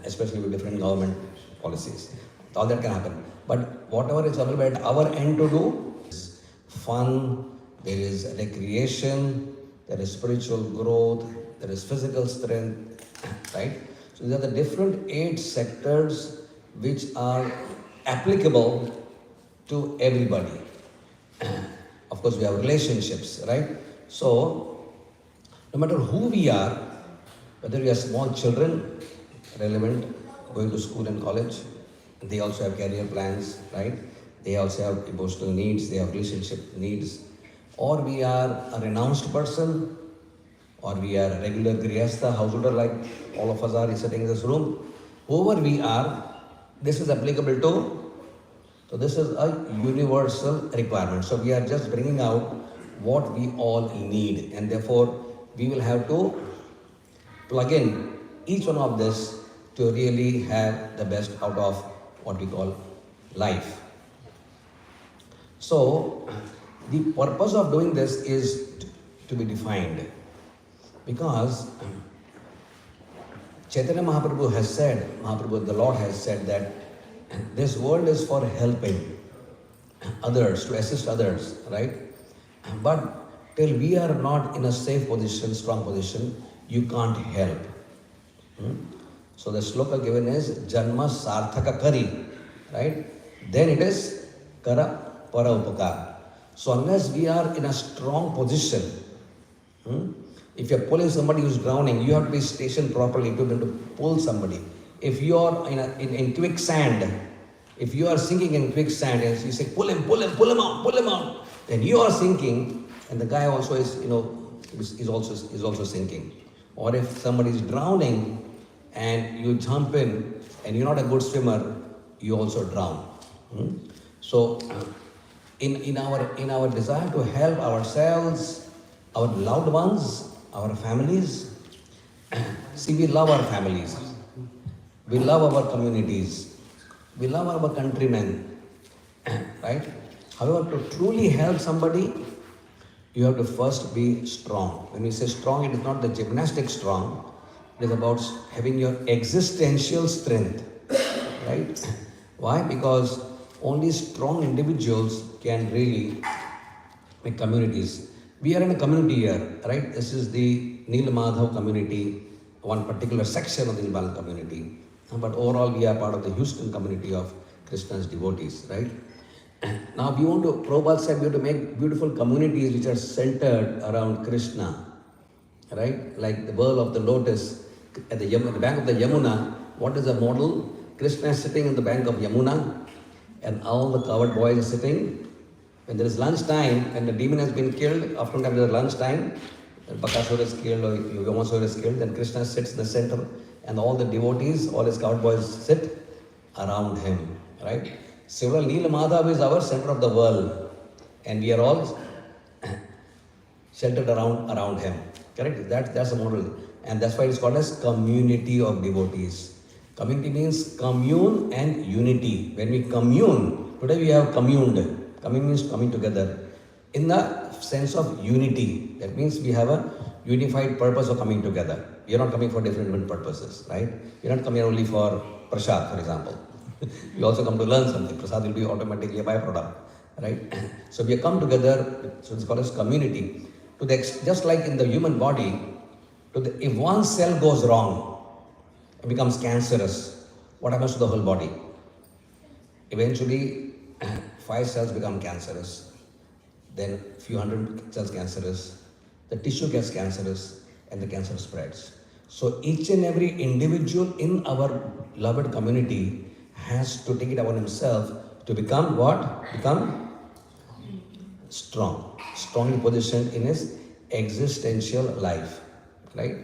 especially with different government policies. All that can happen. But whatever is available at our end to do is fun, there is recreation, there is spiritual growth, there is physical strength, right? So these are the different 8 sectors which are applicable to everybody. Of course, we have relationships, right? So, no matter who we are, whether we are small children, relevant, going to school and college, they also have career plans, right? They also have emotional needs, they have relationship needs. Or we are a renounced person, or we are a regular grihastha, householder like all of us are sitting in this room. Whoever we are, this is applicable to. So this is a universal requirement. So we are just bringing out what we all need, and therefore we will have to plug in each one of this to really have the best out of what we call life. So the purpose of doing this is to be defined, because Chaitanya Mahaprabhu has said, the Lord has said that this world is for helping others, to assist others, right? But till we are not in a safe position, strong position, you can't help. So the sloka given is Janma Sarthaka Kari, right? Then it is Kara Para Upakar. So unless we are in a strong position, if you're pulling somebody who's drowning, you have to be stationed properly to be able to pull somebody. If you are in quicksand, if you are sinking in quicksand and you say pull him out, then you are sinking, and the guy also is is also sinking. Or if somebody is drowning and you jump in and you're not a good swimmer, you also drown. So in our desire to help ourselves, our loved ones, our families, see, we love our families. We love our communities. We love our countrymen, right? However, to truly help somebody, you have to first be strong. When we say strong, it is not the gymnastic strong. It is about having your existential strength, right? Why? Because only strong individuals can really make communities. We are in a community here, right? This is the Nila Madhav community, one particular section of the Nilbal community. But overall, we are part of the Houston community of Krishna's devotees, right? Now, we want to, Prabhupada said, we have to make beautiful communities which are centered around Krishna, right? Like the whirl of the lotus at the bank of the Yamuna. What is the model? Krishna is sitting on the bank of Yamuna, and all the coward boys are sitting. When there is lunchtime, and the demon has been killed, often there is lunchtime, Bakasura is killed or Yomasura is killed, then Krishna sits in the center, and all the devotees, all his coward boys sit around him, right? Similarly, Nila Madhav is our center of the world, and we are all sheltered around him, correct? That's the model, and that's why it's called as community of devotees. Community means commune and unity. When we commune, today we have communed. Commune means coming together in the sense of unity. That means we have a unified purpose of coming together. We are not coming for different purposes, right? We are not coming only for prasad, for example. We also come to learn something. Prasad will be automatically a byproduct, right? So we come together, so it's called as community. Just like in the human body, if one cell goes wrong, it becomes cancerous. What happens to the whole body? Eventually, 5 cells become cancerous. Then few hundred cells cancerous. The tissue gets cancerous, and the cancer spreads. So each and every individual in our beloved community has to take it upon himself to become what? Become strong. Strongly positioned in his existential life. Right?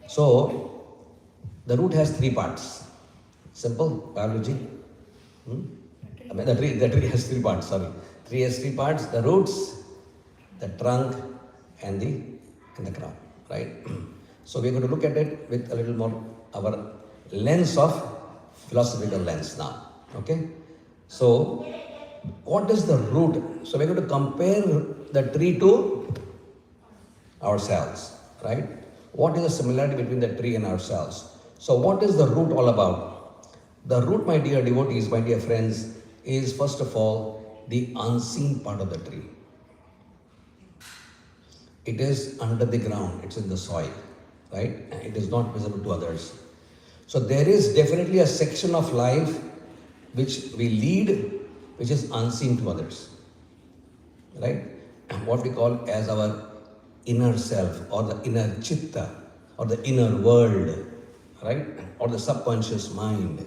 So, the root has 3 parts. Simple biology. The tree has 3 parts, sorry. Tree has 3 parts, the roots, the trunk, and the crown, right? So we're going to look at it with a little more our lens of philosophical lens now, okay? So, what is the root? So we're going to compare the tree to ourselves, right? What is the similarity between the tree and ourselves? So what is the root all about? The root, my dear devotees, my dear friends, is first of all the unseen part of the tree. It is under the ground, it's in the soil, right? It is not visible to others. So there is definitely a section of life which we lead, which is unseen to others, right? What we call as our inner self or the inner chitta or the inner world, right? Or the subconscious mind,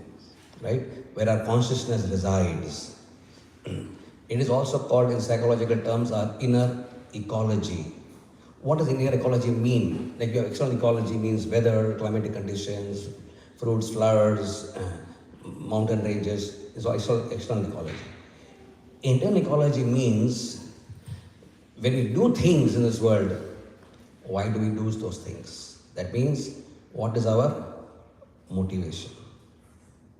right? Where our consciousness resides. It is also called in psychological terms our inner ecology. What does inner ecology mean? Like your external ecology means weather, climatic conditions, fruits, flowers, mountain ranges. This is all external ecology. Internal ecology means when we do things in this world, why do we do those things? That means what is our motivation?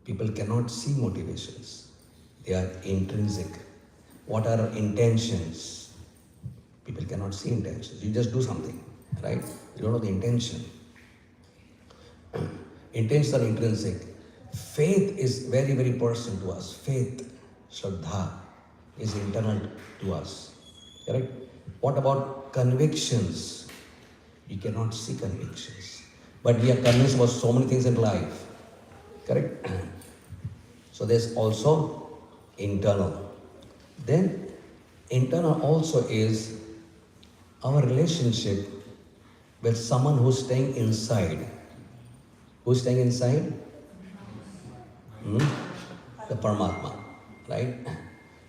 People cannot see motivations. They are intrinsic. What are our intentions? People cannot see intentions. You just do something, right? You don't know the intention. Intentions are intrinsic. Faith is very, very personal to us. Faith, Shraddha, is internal to us. Correct? What about convictions? You cannot see convictions. But we are convinced about so many things in life. Correct? So there's also internal. Then internal also is our relationship with someone who's staying inside. Who's staying inside? The Paramatma, right?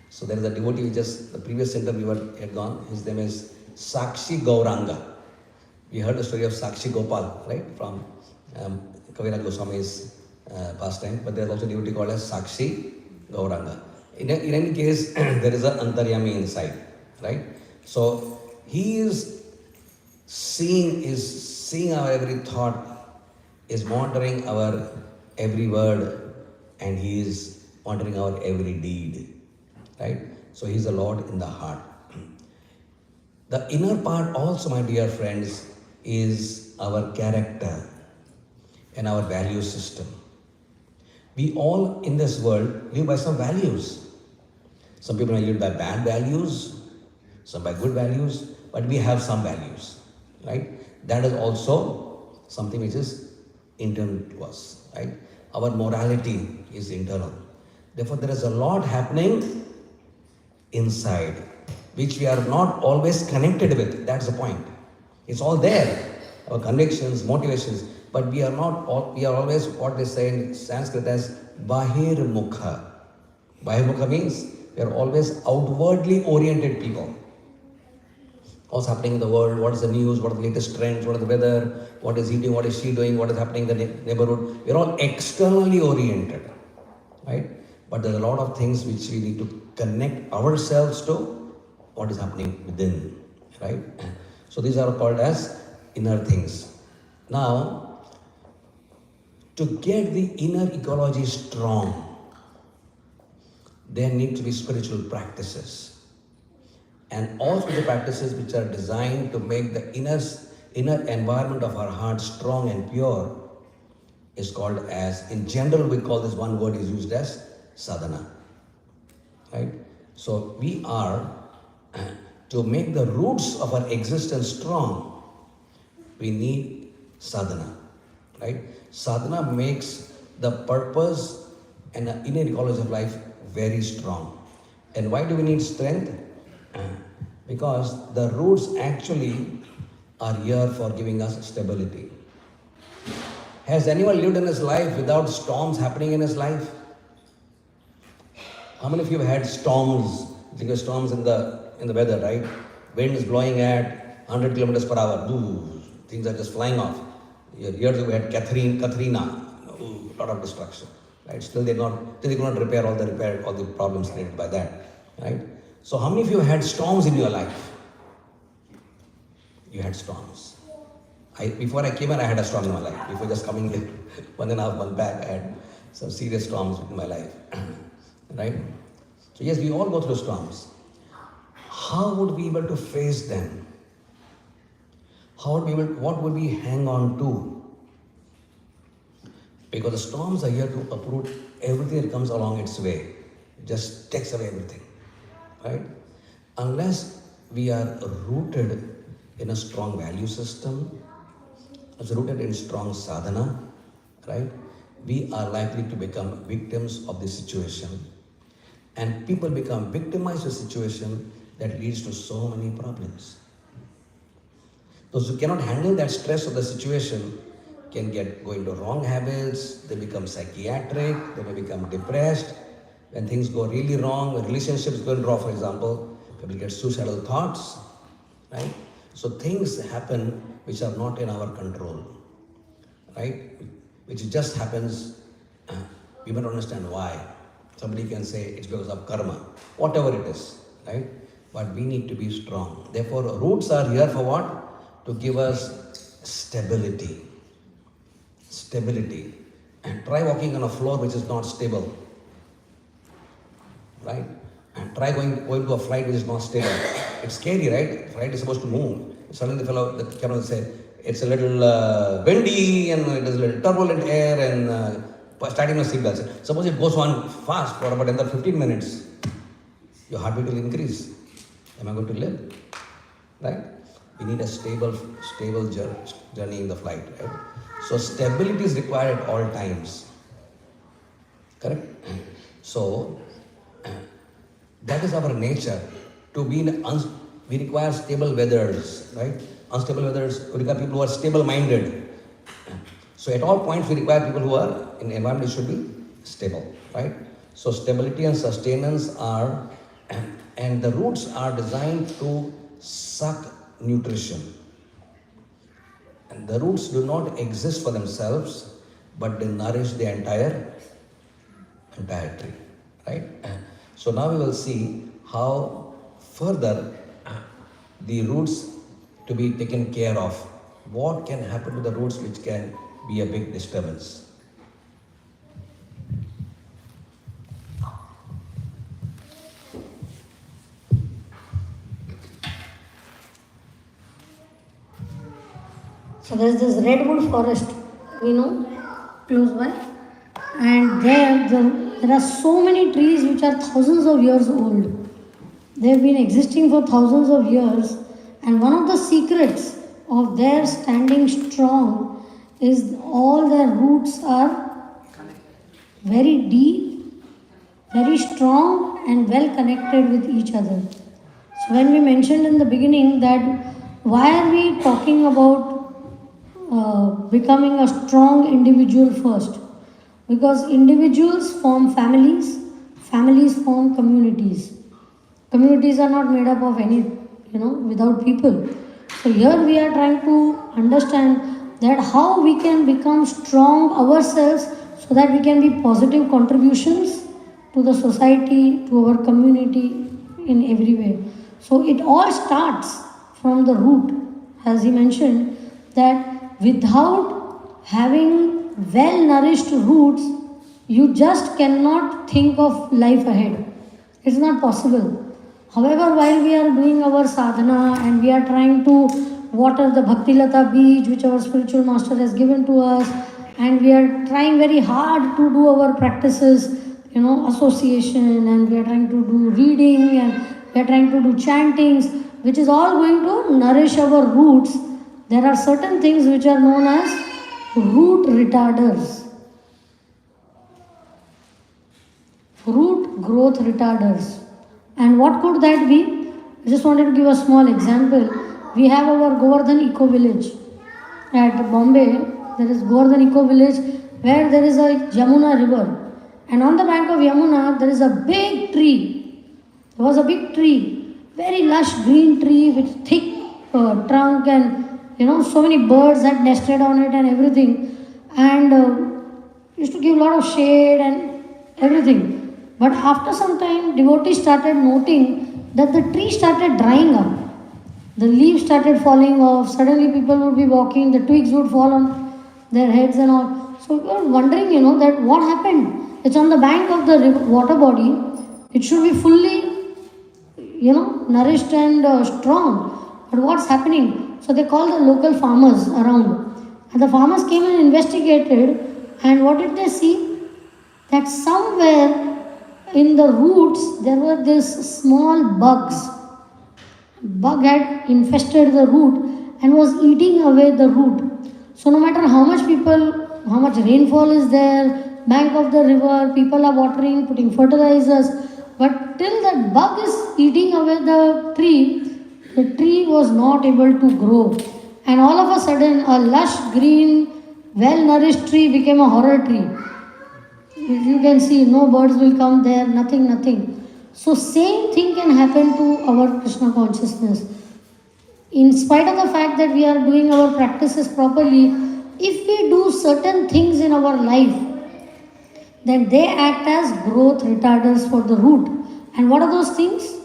So there is a devotee, just the previous interviewer had gone, his name is Sakshi Gauranga. We heard the story of Sakshi Gopal, right? From Kaviraj Goswami's pastime, but there is also a devotee called as Sakshi Gauranga. In any case, there is an Antaryami inside, right? So he is seeing our every thought, is monitoring our every word, and he is monitoring our every deed, right? So he is the Lord in the heart. The inner part also, my dear friends, is our character and our value system. We all in this world live by some values. Some people live by bad values, some by good values, but we have some values, right? That is also something which is internal to us, right? Our morality is internal. Therefore, there is a lot happening inside, which we are not always connected with. That's the point. It's all there, our convictions, motivations, but we are always what they say in Sanskrit as Bahir Mukha. Bahir Mukha means we are always outwardly oriented people. What's happening in the world, what is the news, what are the latest trends, what is the weather, what is he doing, what is she doing, what is happening in the neighborhood. We're all externally oriented, right? But there's a lot of things which we need to connect ourselves to what is happening within, right? So these are called as inner things. Now, to get the inner ecology strong, there need to be spiritual practices. And all spiritual practices which are designed to make the inner environment of our heart strong and pure is called as, in general we call this one word is used as sadhana, right? So we are, to make the roots of our existence strong, we need sadhana, right? Sadhana makes the purpose and the inner ecology of life very strong. And why do we need strength? Because the roots actually are here for giving us stability. Has anyone lived in his life without storms happening in his life? How many of you have had storms? Think of storms in the weather, right? Wind is blowing at 100 kilometers per hour. Ooh, things are just flying off. Years ago we had Katrina. Ooh, a lot of destruction. Right? Still they could not repair all the problems created by that. Right? So how many of you had storms in your life? You had storms. Before I came here, I had a storm in my life. Before just coming here, 1.5 months back, I had some serious storms in my life. Right? So yes, we all go through storms. How would we be able to face them? what would we hang on to? Because the storms are here to uproot everything that comes along its way. It just takes away everything. Right? Unless we are rooted in a strong value system, as rooted in strong sadhana, right? We are likely to become victims of the situation. And people become victimized of the situation that leads to so many problems. Those who cannot handle that stress of the situation can go into wrong habits, they become psychiatric, they may become depressed. When things go really wrong, when relationships go wrong, for example, people get suicidal thoughts, right? So things happen which are not in our control, right? Which just happens, we may not understand why. Somebody can say it's because of karma, whatever it is, right? But we need to be strong. Therefore, roots are here for what? To give us stability. Stability. And try walking on a floor which is not stable, right? And try going to a flight which is not stable. It's scary, right? Flight is supposed to move. Suddenly the captain will say, it's a little windy and it is a little turbulent air and starting with seatbelts. Suppose it goes on fast for about another 15 minutes. Your heartbeat will increase. Am I going to live? Right? We need a stable journey in the flight, right? So stability is required at all times. Correct? So that is our nature. To be we require stable weathers, right? Unstable weathers, we require people who are stable-minded. So at all points we require people who are in the environment should be stable, right? So stability and sustenance are, and the roots are designed to suck nutrition. And the roots do not exist for themselves, but they nourish the entire tree, right? So now we will see how further the roots to be taken care of. What can happen to the roots which can be a big disturbance? So there is this redwood forest, close by, and there are so many trees which are thousands of years old. They have been existing for thousands of years, and one of the secrets of their standing strong is all their roots are very deep, very strong, and well connected with each other. So when we mentioned in the beginning that why are we talking about becoming a strong individual first? Because individuals form families, families form communities. Communities are not made up of without people. So here we are trying to understand that how we can become strong ourselves so that we can be positive contributions to the society, to our community in every way. So it all starts from the root, as he mentioned, that without having well nourished roots, you just cannot think of life ahead. It's not possible. However, while we are doing our sadhana and we are trying to water the Bhakti Lata beach which our spiritual master has given to us, and we are trying very hard to do our practices, association, and we are trying to do reading, and we are trying to do chantings, which is all going to nourish our roots. There are certain things which are known as root retarders, root growth retarders. And what could that be? I just wanted to give a small example. We have our Govardhan Eco Village at Bombay. There is Govardhan Eco Village where there is a Yamuna river, and on the bank of Yamuna there is a big tree. There was a big tree, very lush green tree with thick trunk, and so many birds had nested on it and everything, and used to give a lot of shade and everything. But after some time, devotees started noting that the tree started drying up. The leaves started falling off. Suddenly people would be walking, the twigs would fall on their heads and all. So we were wondering, that what happened? It's on the bank of the river, water body. It should be fully, nourished and strong. But what's happening? So they called the local farmers around. And the farmers came and investigated. And what did they see? That somewhere in the roots there were these small bugs. Bug had infested the root and was eating away the root. So no matter how much rainfall is there, bank of the river, people are watering, putting fertilizers, but till that bug is eating away the tree was not able to grow. And all of a sudden, a lush, green, well-nourished tree became a horror tree. You can see, no birds will come there, nothing. So same thing can happen to our Krishna consciousness. In spite of the fact that we are doing our practices properly, if we do certain things in our life, then they act as growth retarders for the root. And what are those things?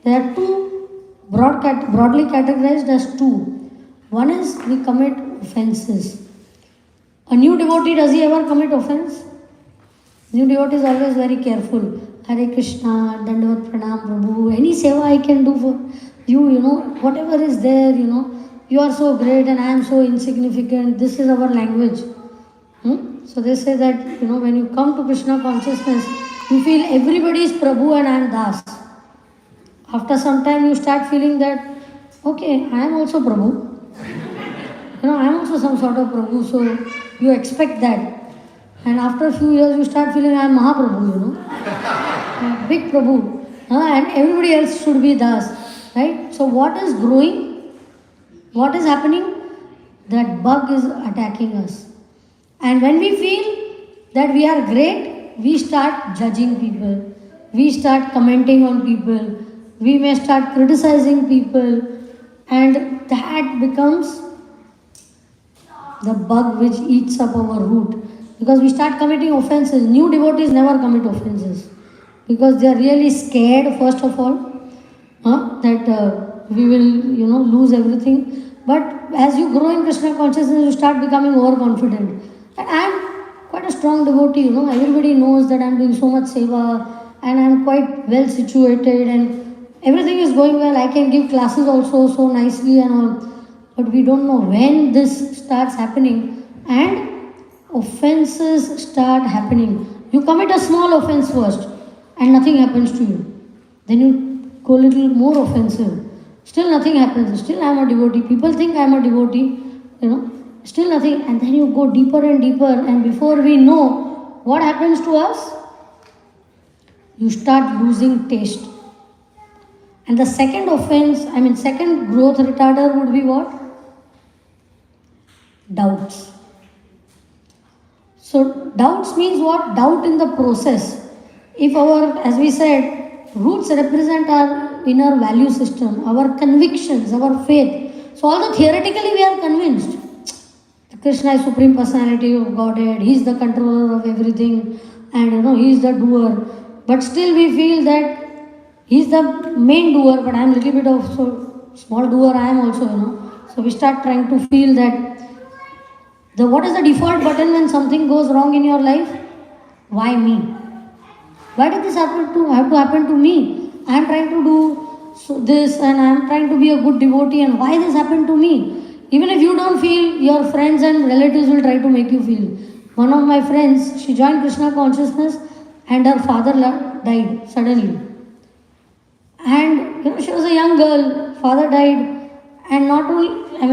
There are two, broadly categorized as two. One is we commit offenses. A new devotee, does he ever commit offense? New devotee is always very careful. Hare Krishna, Dandavat Pranam Prabhu, any seva I can do for you, whatever is there, you are so great and I am so insignificant. This is our language. So they say that, when you come to Krishna consciousness, you feel everybody is Prabhu and I am Das. After some time, you start feeling that, okay, I am also Prabhu. I am also some sort of Prabhu, so you expect that. And after a few years, you start feeling I am Mahaprabhu, big Prabhu. And everybody else should be Das. Right? So what is growing? What is happening? That bug is attacking us. And when we feel that we are great, we start judging people. We start commenting on people. We may start criticizing people. And that becomes the bug which eats up our root. Because we start committing offenses. New devotees never commit offenses. Because they are really scared, first of all, that we will, lose everything. But as you grow in Krishna consciousness, you start becoming overconfident. And I am quite a strong devotee, Everybody knows that I am doing so much seva and I am quite well situated and everything is going well. I can give classes also so nicely and all. But we don't know when this starts happening and offenses start happening. You commit a small offense first and nothing happens to you. Then you go a little more offensive. Still nothing happens. Still I am a devotee. People think I am a devotee, Still nothing. And then you go deeper and deeper. And before we know, what happens to us? You start losing taste. And the second second growth retarder would be what? Doubts. So doubts means what? Doubt in the process. If as we said, roots represent our inner value system, our convictions, our faith. So although theoretically we are convinced, Krishna is Supreme Personality of Godhead, He is the controller of everything and He is the doer. But still we feel that He is the main doer, but I am a little bit of small doer I am also, So we start trying to feel that what is the default button when something goes wrong in your life? Why me? Why did this have to happen to me? I am trying to do this and I am trying to be a good devotee and why this happened to me? Even if you don't feel, your friends and relatives will try to make you feel. One of my friends, she joined Krishna consciousness and her father died suddenly. And she was a young girl, father died, and not only,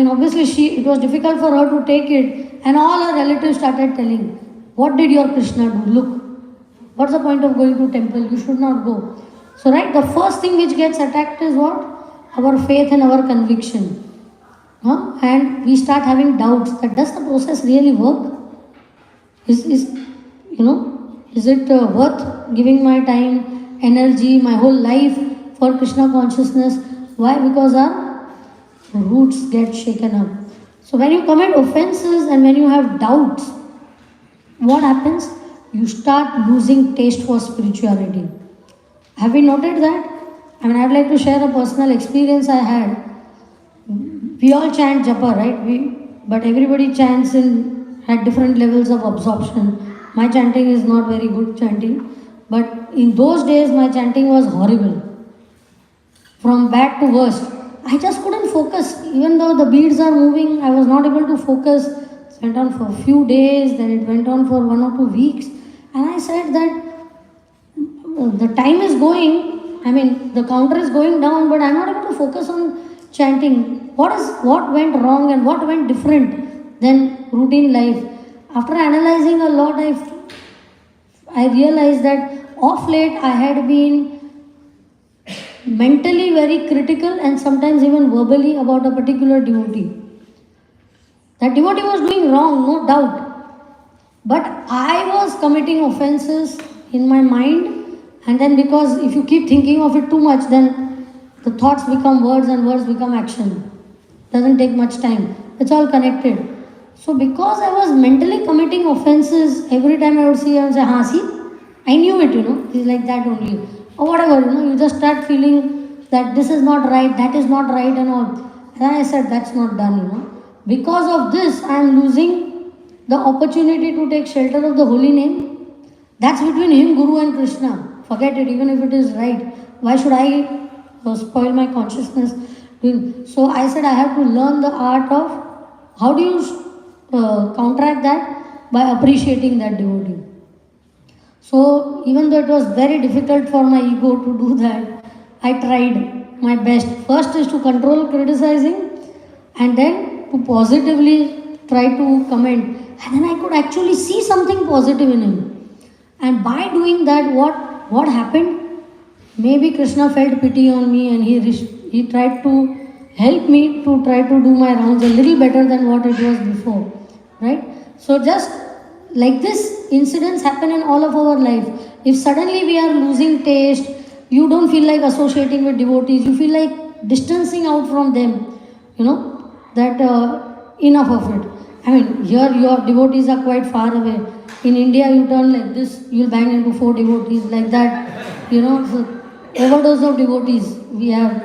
obviously it was difficult for her to take it, and all her relatives started telling, what did your Krishna do? Look, what's the point of going to temple? You should not go. So the first thing which gets attacked is what? Our faith and our conviction. And we start having doubts that does the process really work? Is it worth giving my time, energy, my whole life for Krishna consciousness? Why? Because our roots get shaken up. So when you commit offenses and when you have doubts, what happens? You start losing taste for spirituality. Have you noted that? I'd like to share a personal experience I had. We all chant japa, right? But everybody chants at different levels of absorption. My chanting is not very good chanting. But in those days, my chanting was horrible. From bad to worst. I just couldn't focus. Even though the beads are moving, I was not able to focus. It went on for a few days, then it went on for 1 or 2 weeks. And I said that the time is going, I mean, the counter is going down, but I'm not able to focus on chanting. What went wrong and what went different than routine life? After analyzing a lot, I realized that of late I had been mentally very critical and sometimes even verbally about a particular devotee. That devotee was doing wrong, no doubt. But I was committing offenses in my mind, and then because if you keep thinking of it too much, then the thoughts become words and words become action. Doesn't take much time. It's all connected. So because I was mentally committing offenses, every time I would see, I would say, see, I knew it, it's like that only. Or whatever, you just start feeling that this is not right, that is not right and all. And I said, that's not done, Because of this, I am losing the opportunity to take shelter of the holy name. That's between him, Guru and Krishna. Forget it, even if it is right. Why should I spoil my consciousness? So I said, I have to learn the art of how do you counteract that? By appreciating that devotee. So even though it was very difficult for my ego to do that, I tried my best. First is to control criticizing, and then to positively try to comment. And then I could actually see something positive in him. And by doing that, what happened? Maybe Krishna felt pity on me and he tried to help me to try to do my rounds a little better than what it was before. Right? So just like this, incidents happen in all of our life. If suddenly we are losing taste, you don't feel like associating with devotees, you feel like distancing out from them, that enough of it. I mean, here your devotees are quite far away. In India, you turn like this, you'll bang into 4 devotees like that, so overdose of devotees we have.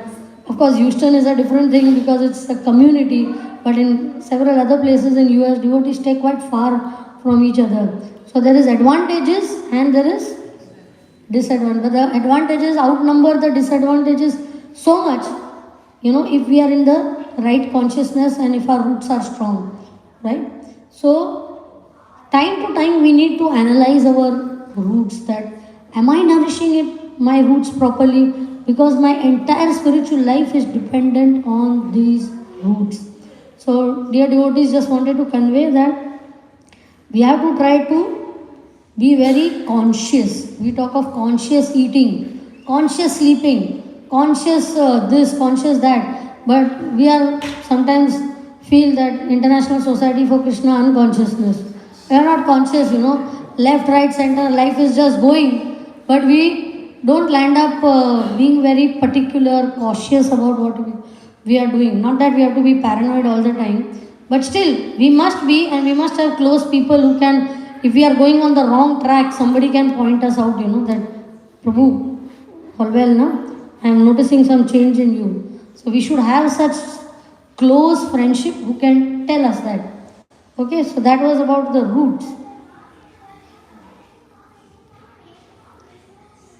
Of course, Houston is a different thing because it's a community, but in several other places in US, devotees stay quite far from each other. So there is advantages and there is disadvantages. But the advantages outnumber the disadvantages so much, if we are in the right consciousness and if our roots are strong, right? So time to time we need to analyze our roots, that am I nourishing my roots properly? Because my entire spiritual life is dependent on these roots. So dear devotees, just wanted to convey that we have to try to be very conscious. We talk of conscious eating, conscious sleeping, conscious this, conscious that. But we are sometimes feel that International Society for Krishna Unconsciousness. We are not conscious, left, right, center, life is just going. But we don't land up being very particular, cautious about what we are doing. Not that we have to be paranoid all the time, but still we must be, and we must have close people who can, if we are going on the wrong track, somebody can point us out, that Prabhu, all well, na? I am noticing some change in you. So we should have such close friendship who can tell us that. Okay, so that was about the roots.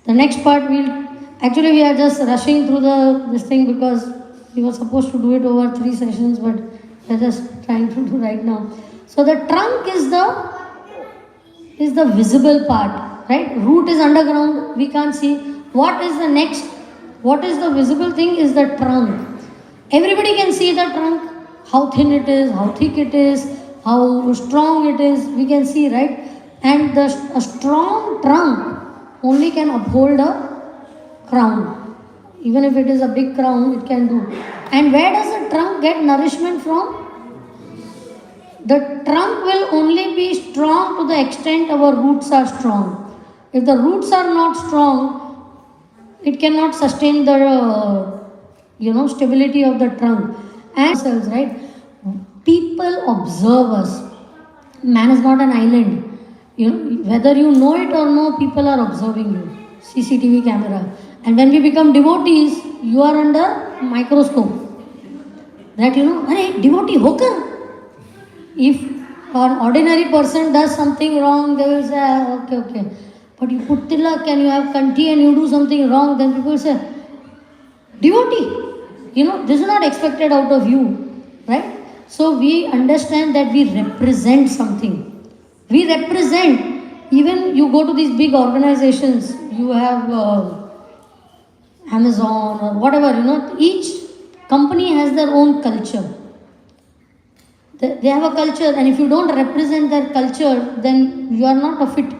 The next part we are just rushing through this thing because we were supposed to do it over 3 sessions, but we are just trying to do right now. So the trunk is the visible part, right? Root is underground, we can't see. What is the visible thing is the trunk. Everybody can see the trunk, how thin it is, how thick it is, how strong it is, we can see, right? And a strong trunk only can uphold a crown. Even if it is a big crown, it can do. And where does the trunk get nourishment from? The trunk will only be strong to the extent our roots are strong. If the roots are not strong, it cannot sustain the stability of the trunk. And ourselves, right? People observe us. Man is not an island. Whether you know it or no, people are observing you. CCTV camera. And when we become devotees, you are under microscope. That hey, devotee hokar. If an ordinary person does something wrong, they will say, okay. But you put tilak and you have kanti and you do something wrong, then people say, devotee. this is not expected out of you, right? So we understand that we represent something. We represent, even you go to these big organizations, you have Amazon or whatever, each company has their own culture. They have a culture, and if you don't represent their culture, then you are not a fit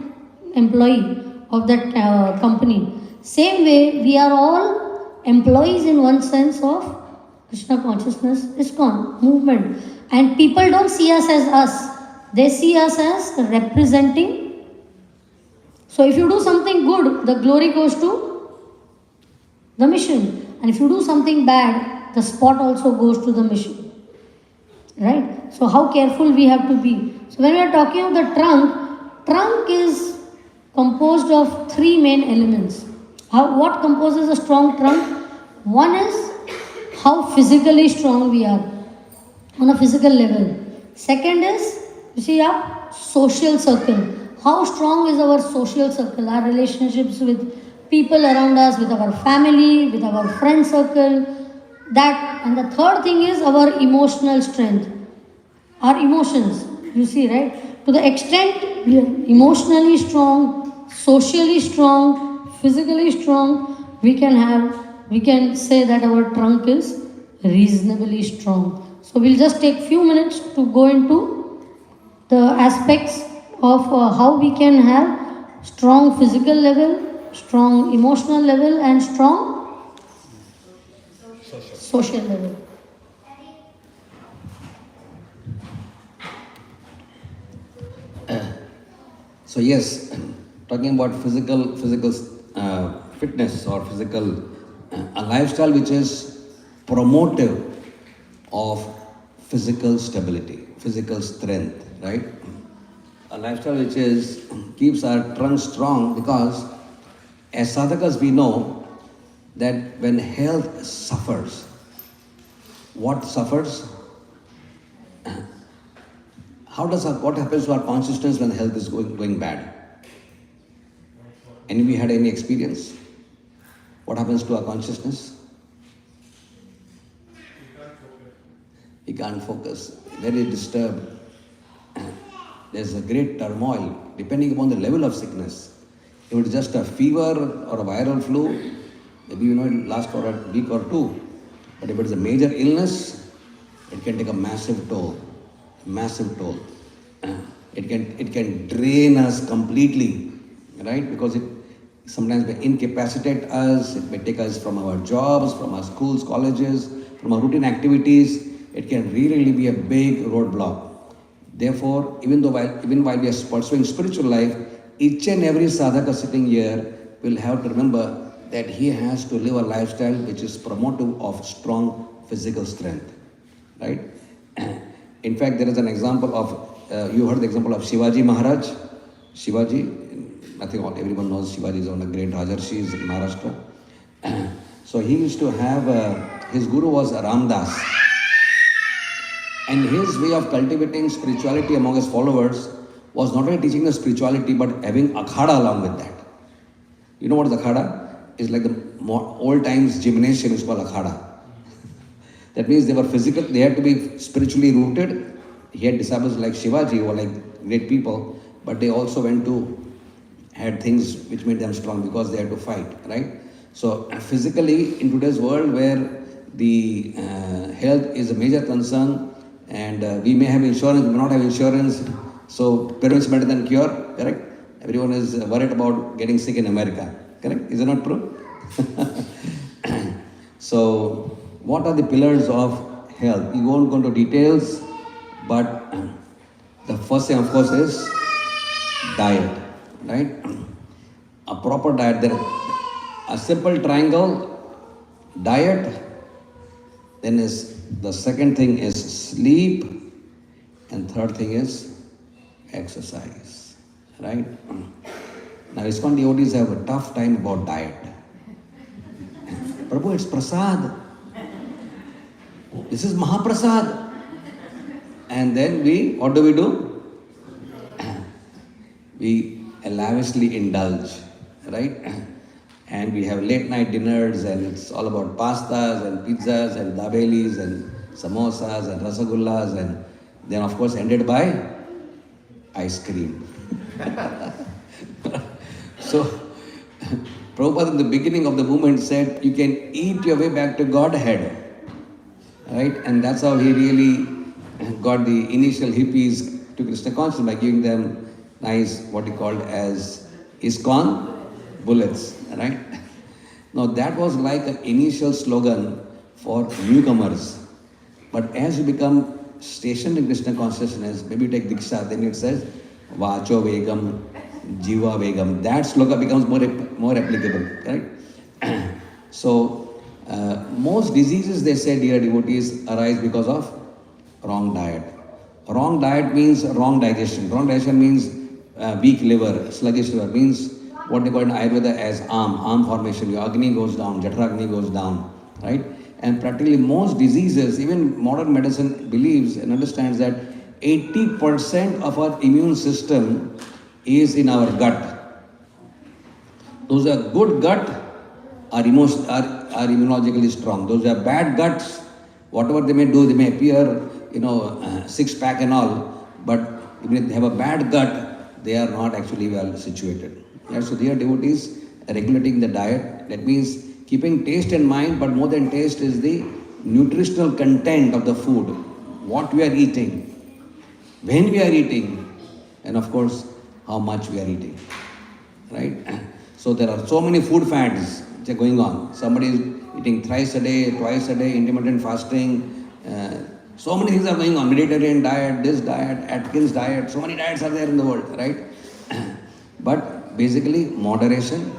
employee of that company. Same way, we are all employees in one sense of Krishna consciousness, Iskcon movement, and people don't see us as us; they see us as representing. So, if you do something good, the glory goes to the mission, and if you do something bad, the spot also goes to the mission. Right? So how careful we have to be. So when we are talking of the trunk is composed of three main elements. What composes a strong trunk? One is how physically strong we are on a physical level. Second is, you see, our social circle. How strong is our social circle, our relationships with people around us, with our family, with our friend circle. That, and the third thing is our emotional strength, our emotions. You see, right? To the extent we are emotionally strong, socially strong, physically strong, we can say that our trunk is reasonably strong. So we'll just take few minutes to go into the aspects of how we can have strong physical level, strong emotional level, and strong social level. So yes, talking about physical fitness or physical a lifestyle which is promotive of physical stability, physical strength, right? A lifestyle which is keeps our trunk strong, because as sadhakas we know that when health suffers, what suffers? What happens to our consciousness when health is going bad? Any of you had any experience? What happens to our consciousness? We can't focus. Very disturbed. There's a great turmoil depending upon the level of sickness. If it's just a fever or a viral flu, maybe it lasts for a week or two. But if it's a major illness, it can take a massive toll. Massive toll. It can drain us completely, right? Because it sometimes may incapacitate us. It may take us from our jobs, from our schools, colleges, from our routine activities. It can really be a big roadblock. Therefore, even while we are pursuing spiritual life, each and every sadhaka sitting here will have to remember that he has to live a lifestyle which is promotive of strong physical strength, right? In fact, there is an example of, you heard the example of Shivaji Maharaj. Shivaji, everyone knows Shivaji is one of the great Rajarshis in Maharashtra. So he used to have, his guru was Ramdas. And his way of cultivating spirituality among his followers was not only teaching the spirituality, but having akhada along with that. You know what is akhada? It's like the old times gymnasium is called akhada. That means they had to be spiritually rooted. He had disciples like Shivaji who were like great people, but they also had things which made them strong because they had to fight, right? So physically, in today's world where the health is a major concern, and we may have insurance, we may not have insurance, so prevention better than cure, correct? Everyone is worried about getting sick in America, correct? Is it not true? So, what are the pillars of health? We won't go into details, but the first thing, of course, is diet, right? A proper diet. A simple triangle: diet. Then the second thing is sleep, and third thing is exercise, right? Now, Iskcon devotees have a tough time about diet. Prabhu, it's prasad. This is Mahaprasad. And then what do? We lavishly indulge, right? And we have late night dinners, and it's all about pastas and pizzas and dabelis and samosas and rasagullas, and then of course ended by ice cream. So, Prabhupada in the beginning of the movement said, you can eat your way back to Godhead. Right? And that's how he really got the initial hippies to Krishna consciousness, by giving them nice, what he called as Iskcon bullets. Right? Now that was like an initial slogan for newcomers. But as you become stationed in Krishna consciousness, maybe you take Diksha, then it says Vacho Vegam, Jiva Vegam. That slogan becomes more applicable. Right? So most diseases, they say, dear devotees, arise because of wrong diet. Wrong diet means wrong digestion. Wrong digestion means weak liver, sluggish liver, means what they call in Ayurveda as arm formation. Your Agni goes down, Jatra Agni goes down, right? And practically most diseases, even modern medicine believes and understands that 80% of our immune system is in our gut. Those are good gut are immunologically strong. Those who have bad guts, whatever they may do, they may appear, six-pack and all, but even if they have a bad gut, they are not actually well situated. Yeah, so dear devotees, regulating the diet, that means keeping taste in mind, but more than taste is the nutritional content of the food, what we are eating, when we are eating, and of course, how much we are eating, right? So there are so many food fads which are going on. Somebody is eating thrice a day, twice a day, intermittent fasting. So many things are going on. Mediterranean diet, this diet, Atkins diet. So many diets are there in the world, right? But basically, moderation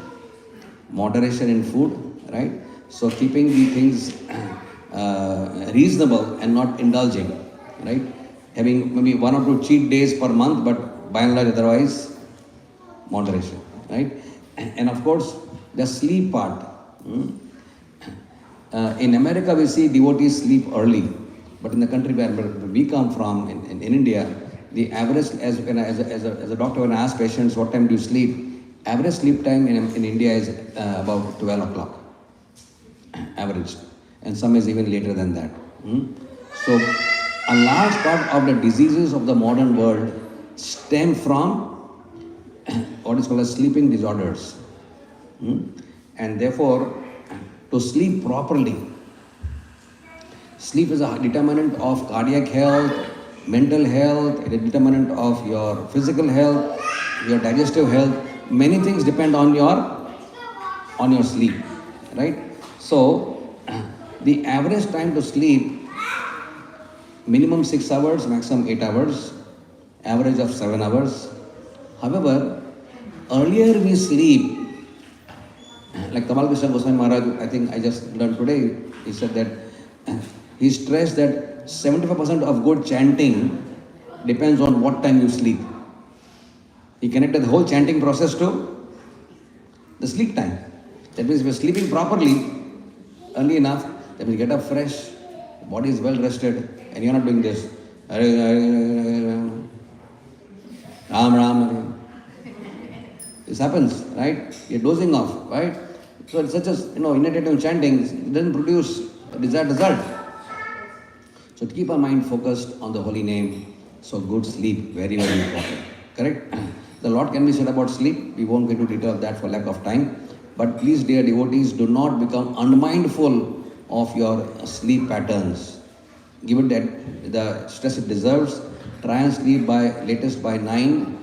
in food, right? So keeping the things reasonable and not indulging, right? Having maybe 1 or 2 cheat days per month, but by and large otherwise, moderation, right? And of course, the sleep part. In America, we see devotees sleep early, but in the country where we come from, in India, the average, as a doctor, when I ask patients what time do you sleep, average sleep time in India is about 12 o'clock, average, and some is even later than that. So, a large part of the diseases of the modern world stem from what is called as sleeping disorders. And therefore, to sleep properly, sleep is a determinant of cardiac health, mental health, a determinant of your physical health, your digestive health. Many things depend on your sleep, right? So, the average time to sleep, minimum 6 hours, maximum 8 hours, average of 7 hours. However, earlier we sleep, like Tamal Krishna Goswami Maharaj, I think I just learned today, he said that, he stressed that 75% of good chanting depends on what time you sleep. He connected the whole chanting process to the sleep time. That means if you're sleeping properly, early enough, that means you get up fresh, body is well rested, and you're not doing this. Ram Ram. This happens, right? You're dozing off, right? So it's such as, inattentive chanting, it doesn't produce the desired result. So to keep our mind focused on the holy name, so good sleep, very, very important. Correct? The lot can be said about sleep. We won't get into detail of that for lack of time. But please, dear devotees, do not become unmindful of your sleep patterns. Give it that the stress it deserves. Try and sleep latest by 9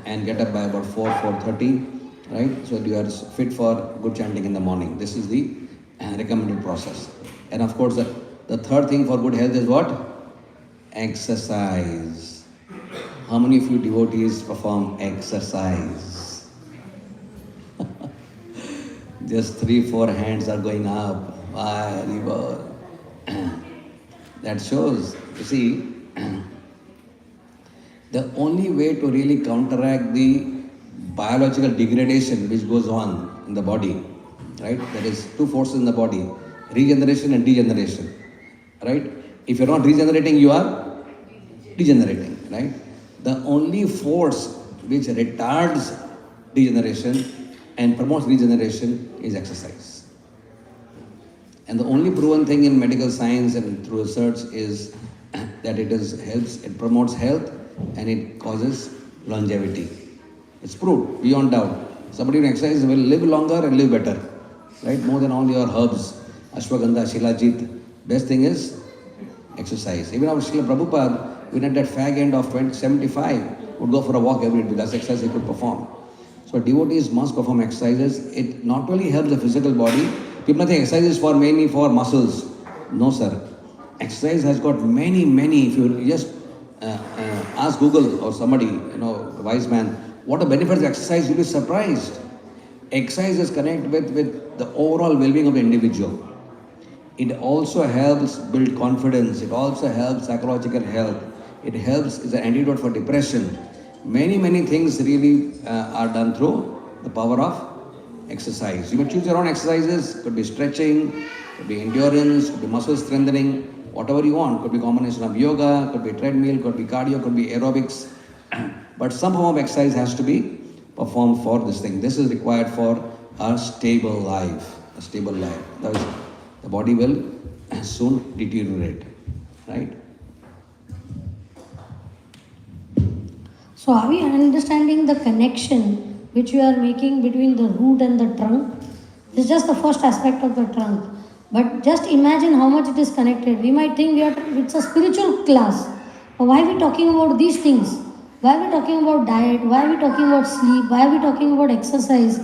and get up by about 4:30. Right? So you are fit for good chanting in the morning. This is the recommended process. And of course, the third thing for good health is what? Exercise. How many of you devotees perform exercise? Just 3-4 hands are going up. Very well. That shows, you see, the only way to really counteract the biological degradation which goes on in the body, right? There is 2 forces in the body, regeneration and degeneration, right? If you're not regenerating, you are degenerating, right? The only force which retards degeneration and promotes regeneration is exercise. And the only proven thing in medical science and through research is that it promotes health and it causes longevity. It's proved beyond doubt. Somebody who exercises will live longer and live better, right? More than all your herbs, ashwagandha, shilajit. Best thing is exercise. Even our Srila Prabhupada, even at that fag end of 75, would go for a walk every day because exercise he could perform. So devotees must perform exercises. It not only helps the physical body. People think exercise is for mainly for muscles. No, sir. Exercise has got many. If you just ask Google or somebody, a wise man, what are benefits of exercise, you'll be surprised. Exercise is connected with the overall well-being of the individual. It also helps build confidence. It also helps psychological health. It helps as an antidote for depression. Many things really are done through the power of exercise. You may choose your own exercises. Could be stretching, could be endurance, could be muscle strengthening, whatever you want. Could be combination of yoga, could be treadmill, could be cardio, could be aerobics. But some form of exercise has to be performed for this thing. This is required for a stable life. Otherwise, the body will soon deteriorate, right? So are we understanding the connection which we are making between the root and the trunk? This is just the first aspect of the trunk. But just imagine how much it is connected. We might think it's a spiritual class. But why are we talking about these things? Why are we talking about diet? Why are we talking about sleep? Why are we talking about exercise?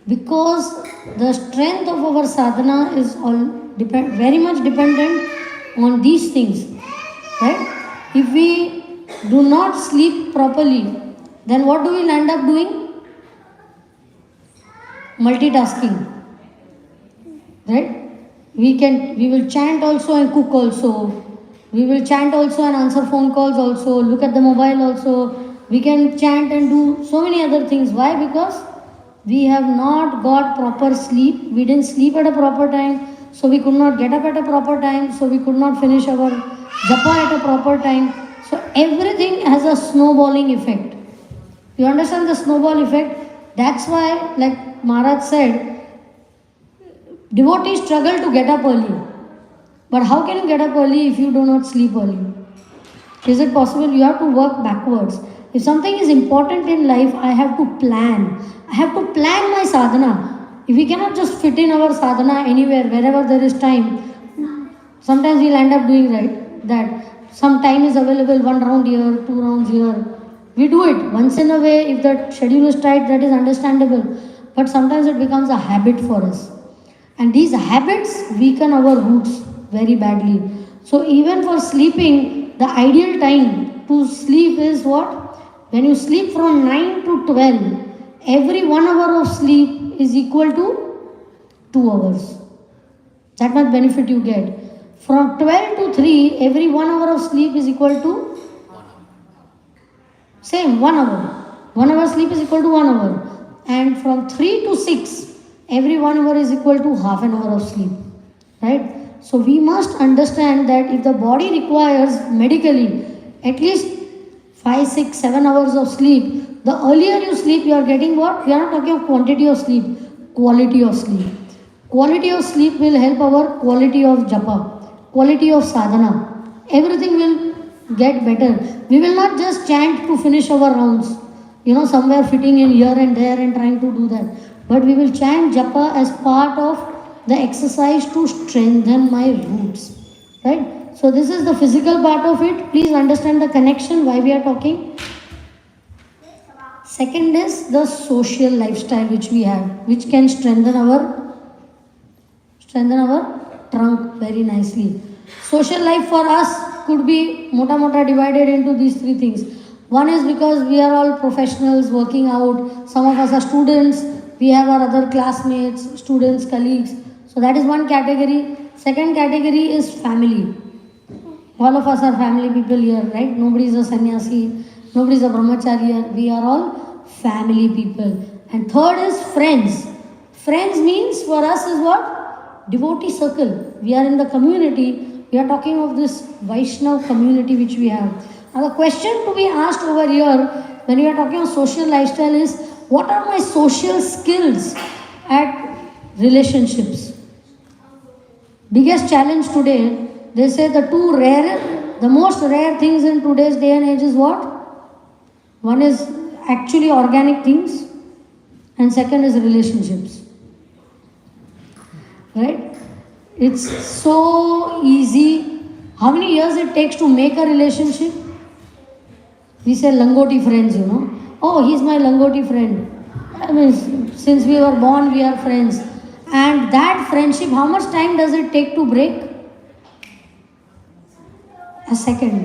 Because the strength of our sadhana is very much dependent on these things. Right? If we do not sleep properly, then what do we end up doing? Multitasking. Right? We will chant also and cook also. We will chant also and answer phone calls also, look at the mobile also. We can chant and do so many other things. Why? Because we have not got proper sleep. We didn't sleep at a proper time, so we could not get up at a proper time, so we could not finish our japa at a proper time. So everything has a snowballing effect. You understand the snowball effect? That's why, like Maharaj said, devotees struggle to get up early. But how can you get up early if you do not sleep early? Is it possible? You have to work backwards. If something is important in life, I have to plan. I have to plan my sadhana. If we cannot just fit in our sadhana anywhere, wherever there is time, sometimes we'll end up doing that. Some time is available, 1 round here, 2 rounds here. We do it once in a way. If the schedule is tight, that is understandable. But sometimes it becomes a habit for us. And these habits weaken our roots very badly. So even for sleeping, the ideal time to sleep is what? When you sleep from 9 to 12, every 1 hour of sleep is equal to 2 hours. That much benefit you get. From 12 to 3, every 1 hour of sleep is equal to? Same, 1 hour. 1 hour sleep is equal to 1 hour. And from 3 to 6, every 1 hour is equal to half an hour of sleep. Right? So we must understand that if the body requires medically at least 5, 6, 7 hours of sleep, the earlier you sleep, you are getting what? We are not talking of quantity of sleep, quality of sleep. Quality of sleep will help our quality of japa, quality of sadhana. Everything will get better. We will not just chant to finish our rounds, somewhere fitting in here and there and trying to do that. But we will chant japa as part of the exercise to strengthen my roots. Right? So this is the physical part of it. Please understand the connection, why we are talking. Second is the social lifestyle which we have, which can strengthen our trunk very nicely. Social life for us could be mota divided into these 3 things. One is because we are all professionals working out. Some of us are students. We have our other classmates, students, colleagues. So that is one category. Second category is family. All of us are family people here, right? Nobody is a sannyasi, nobody is a brahmachari here. We are all family people. And third is friends. Friends means for us is what? Devotee circle. We are in the community. We are talking of this Vaishnav community which we have. Now the question to be asked over here when we are talking of social lifestyle is, What are my social skills at relationships? Biggest challenge today, they say the most rare things in today's day and age is what? One is actually organic things, and second is relationships. Right? It's so easy. How many years it takes to make a relationship? We say Langoti friends, Oh, he's my Langoti friend. I mean, since we were born, we are friends. And that friendship, how much time does it take to break? A second.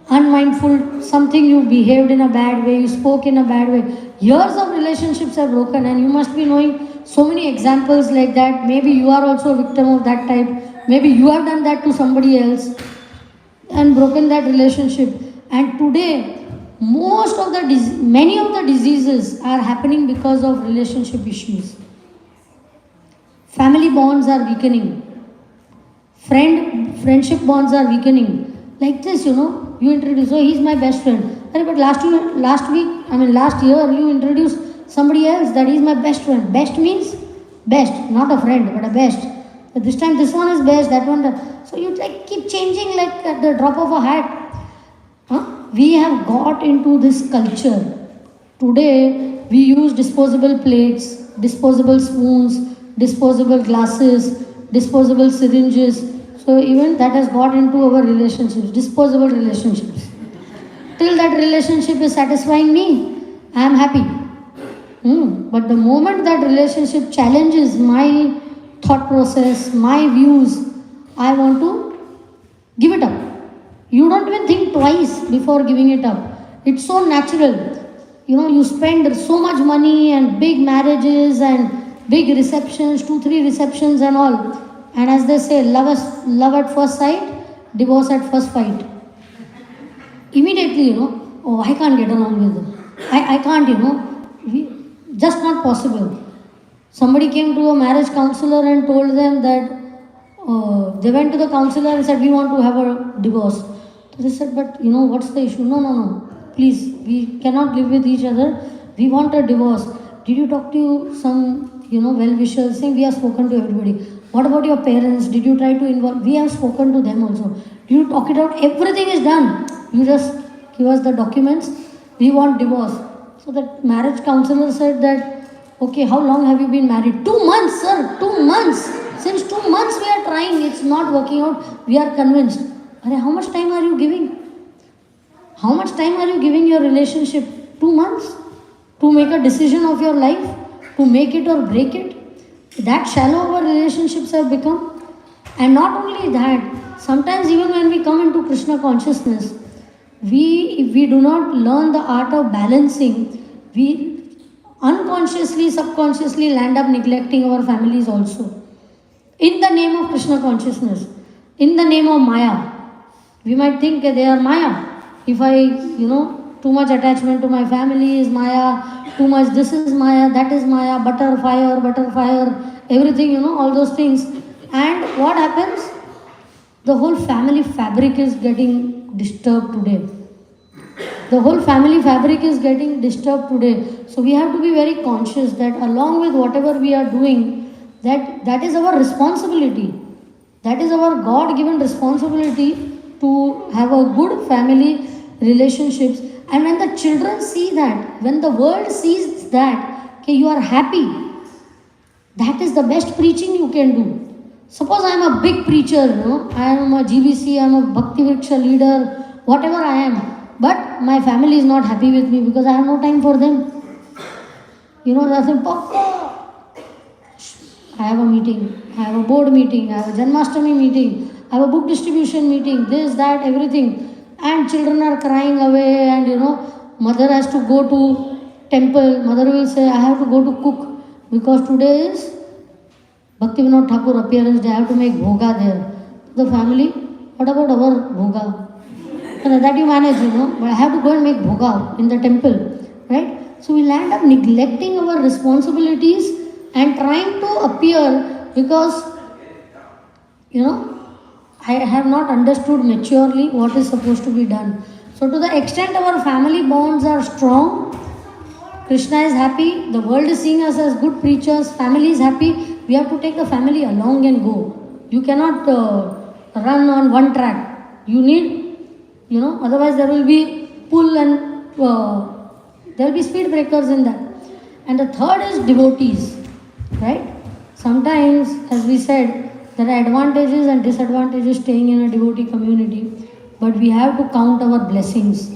Unmindful, something you behaved in a bad way, you spoke in a bad way. Years of relationships are broken, and you must be knowing so many examples like that. Maybe you are also a victim of that type. Maybe you have done that to somebody else and broken that relationship. And today, many of the diseases are happening because of relationship issues. Family bonds are weakening. Friendship bonds are weakening. Like this, you introduce, oh, he's my best friend. But last year, you introduced somebody else that is my best friend. Best means best, not a friend, but a best. But this time, this one is best, that one. So you keep changing like at the drop of a hat. We have got into this culture. Today, we use disposable plates, disposable spoons, disposable glasses, disposable syringes. So even that has got into our relationships, disposable relationships. Till that relationship is satisfying me, I am happy. But the moment that relationship challenges my thought process, my views, I want to give it up. You don't even think twice before giving it up. It's so natural. You spend so much money and big marriages and big receptions, 2-3 receptions and all. And as they say, love at first sight, divorce at first fight. Immediately, oh, I can't get along with them. I can't, just not possible. Somebody came to a marriage counselor and told them that they went to the counselor and said, we want to have a divorce. So they said, but what's the issue? No. Please, we cannot live with each other. We want a divorce. Did you talk to some, well-wishers saying we have spoken to everybody? What about your parents? Did you try to involve? We have spoken to them also. Did you talk it out? Everything is done. You just give us the documents. We want divorce. So the marriage counselor said that, okay, how long have you been married? 2 months, sir. 2 months. Since 2 months we are trying. It's not working out. We are convinced. How much time are you giving? How much time are you giving your relationship? 2 months? To make a decision of your life? To make it or break it? That shallow our relationships have become. And not only that, sometimes even when we come into Krishna consciousness, if we do not learn the art of balancing, we unconsciously, subconsciously land up neglecting our families also. In the name of Krishna consciousness, in the name of Maya. We might think they are Maya. If I, too much attachment to my family is Maya, too much this is Maya, that is Maya, butter, fire, everything, all those things. And what happens? The whole family fabric is getting disturbed today. The whole family fabric is getting disturbed today. So we have to be very conscious that along with whatever we are doing, that is our responsibility. That is our God-given responsibility to have a good family relationships. And when the children see that, when the world sees that, okay, you are happy, that is the best preaching you can do. Suppose I am a big preacher, I am a GBC, I am a Bhakti Vriksha leader, whatever I am, but my family is not happy with me because I have no time for them. They are saying, Papa, I have a meeting, I have a board meeting, I have a Janmashtami meeting, I have a book distribution meeting, this, that, everything. And children are crying away and mother has to go to temple. Mother will say, I have to go to cook because today is Bhaktivinoda Thakur appearance day. I have to make bhoga there. The family, what about our bhoga? That you manage, but I have to go and make bhoga in the temple, right? So we land up neglecting our responsibilities and trying to appear because, I have not understood maturely what is supposed to be done. So to the extent our family bonds are strong, Krishna is happy, the world is seeing us as good preachers, family is happy, we have to take the family along and go. You cannot run on one track. You need, otherwise there will be pull and there will be speed breakers in that. And the third is devotees, right? Sometimes, as we said, there are advantages and disadvantages staying in a devotee community, but we have to count our blessings.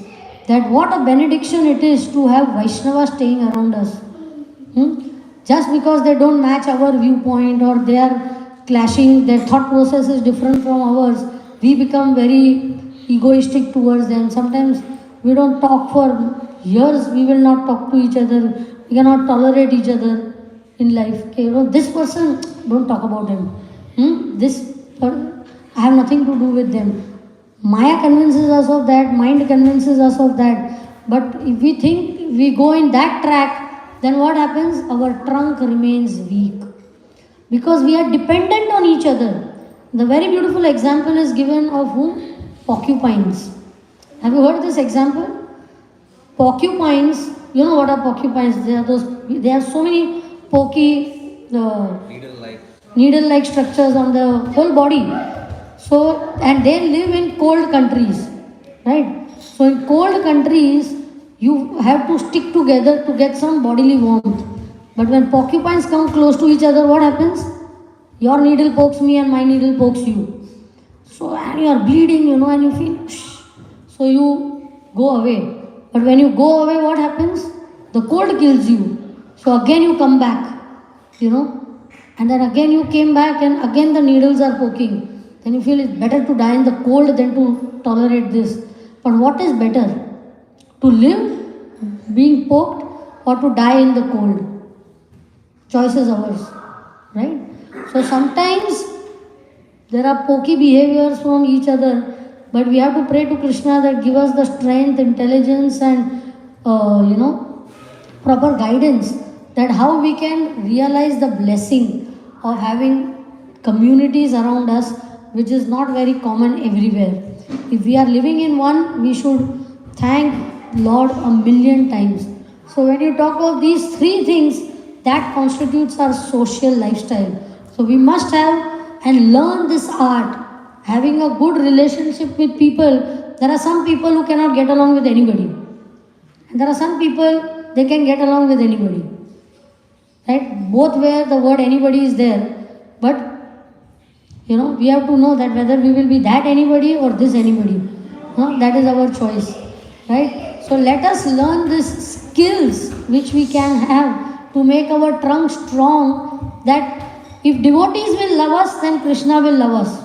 That what a benediction it is to have Vaishnavas staying around us. Just because they don't match our viewpoint or they are clashing, their thought process is different from ours, we become very egoistic towards them. Sometimes we don't talk for years, we will not talk to each other, we cannot tolerate each other in life. Okay, this person, don't talk about him. I have nothing to do with them. Maya convinces us of that, mind convinces us of that. But if we think we go in that track, then what happens? Our trunk remains weak. Because we are dependent on each other. The very beautiful example is given of whom? Porcupines. Have you heard this example? Porcupines, you know what are porcupines? They have so many pokey needle-like structures on the whole body. So, and they live in cold countries, right? So in cold countries, you have to stick together to get some bodily warmth. But when porcupines come close to each other, what happens? Your needle pokes me and my needle pokes you. So, and you are bleeding, and you feel, so you go away. But when you go away, what happens? The cold kills you. So again you come back, and then again you came back and again the needles are poking. Then you feel it's better to die in the cold than to tolerate this. But what is better? To live being poked or to die in the cold? Choice is ours, right? So sometimes there are pokey behaviors from each other, but we have to pray to Krishna that give us the strength, intelligence and, proper guidance, that how we can realize the blessing of having communities around us, which is not very common everywhere. If we are living in one, we should thank Lord a million times. So when you talk of these three things, that constitutes our social lifestyle. So we must have and learn this art, having a good relationship with people. There are some people who cannot get along with anybody. And there are some people, they can get along with anybody. Right? Both where the word anybody is there. But we have to know that whether we will be that anybody or this anybody. That is our choice. Right? So let us learn these skills which we can have to make our trunk strong, that if devotees will love us, then Krishna will love us.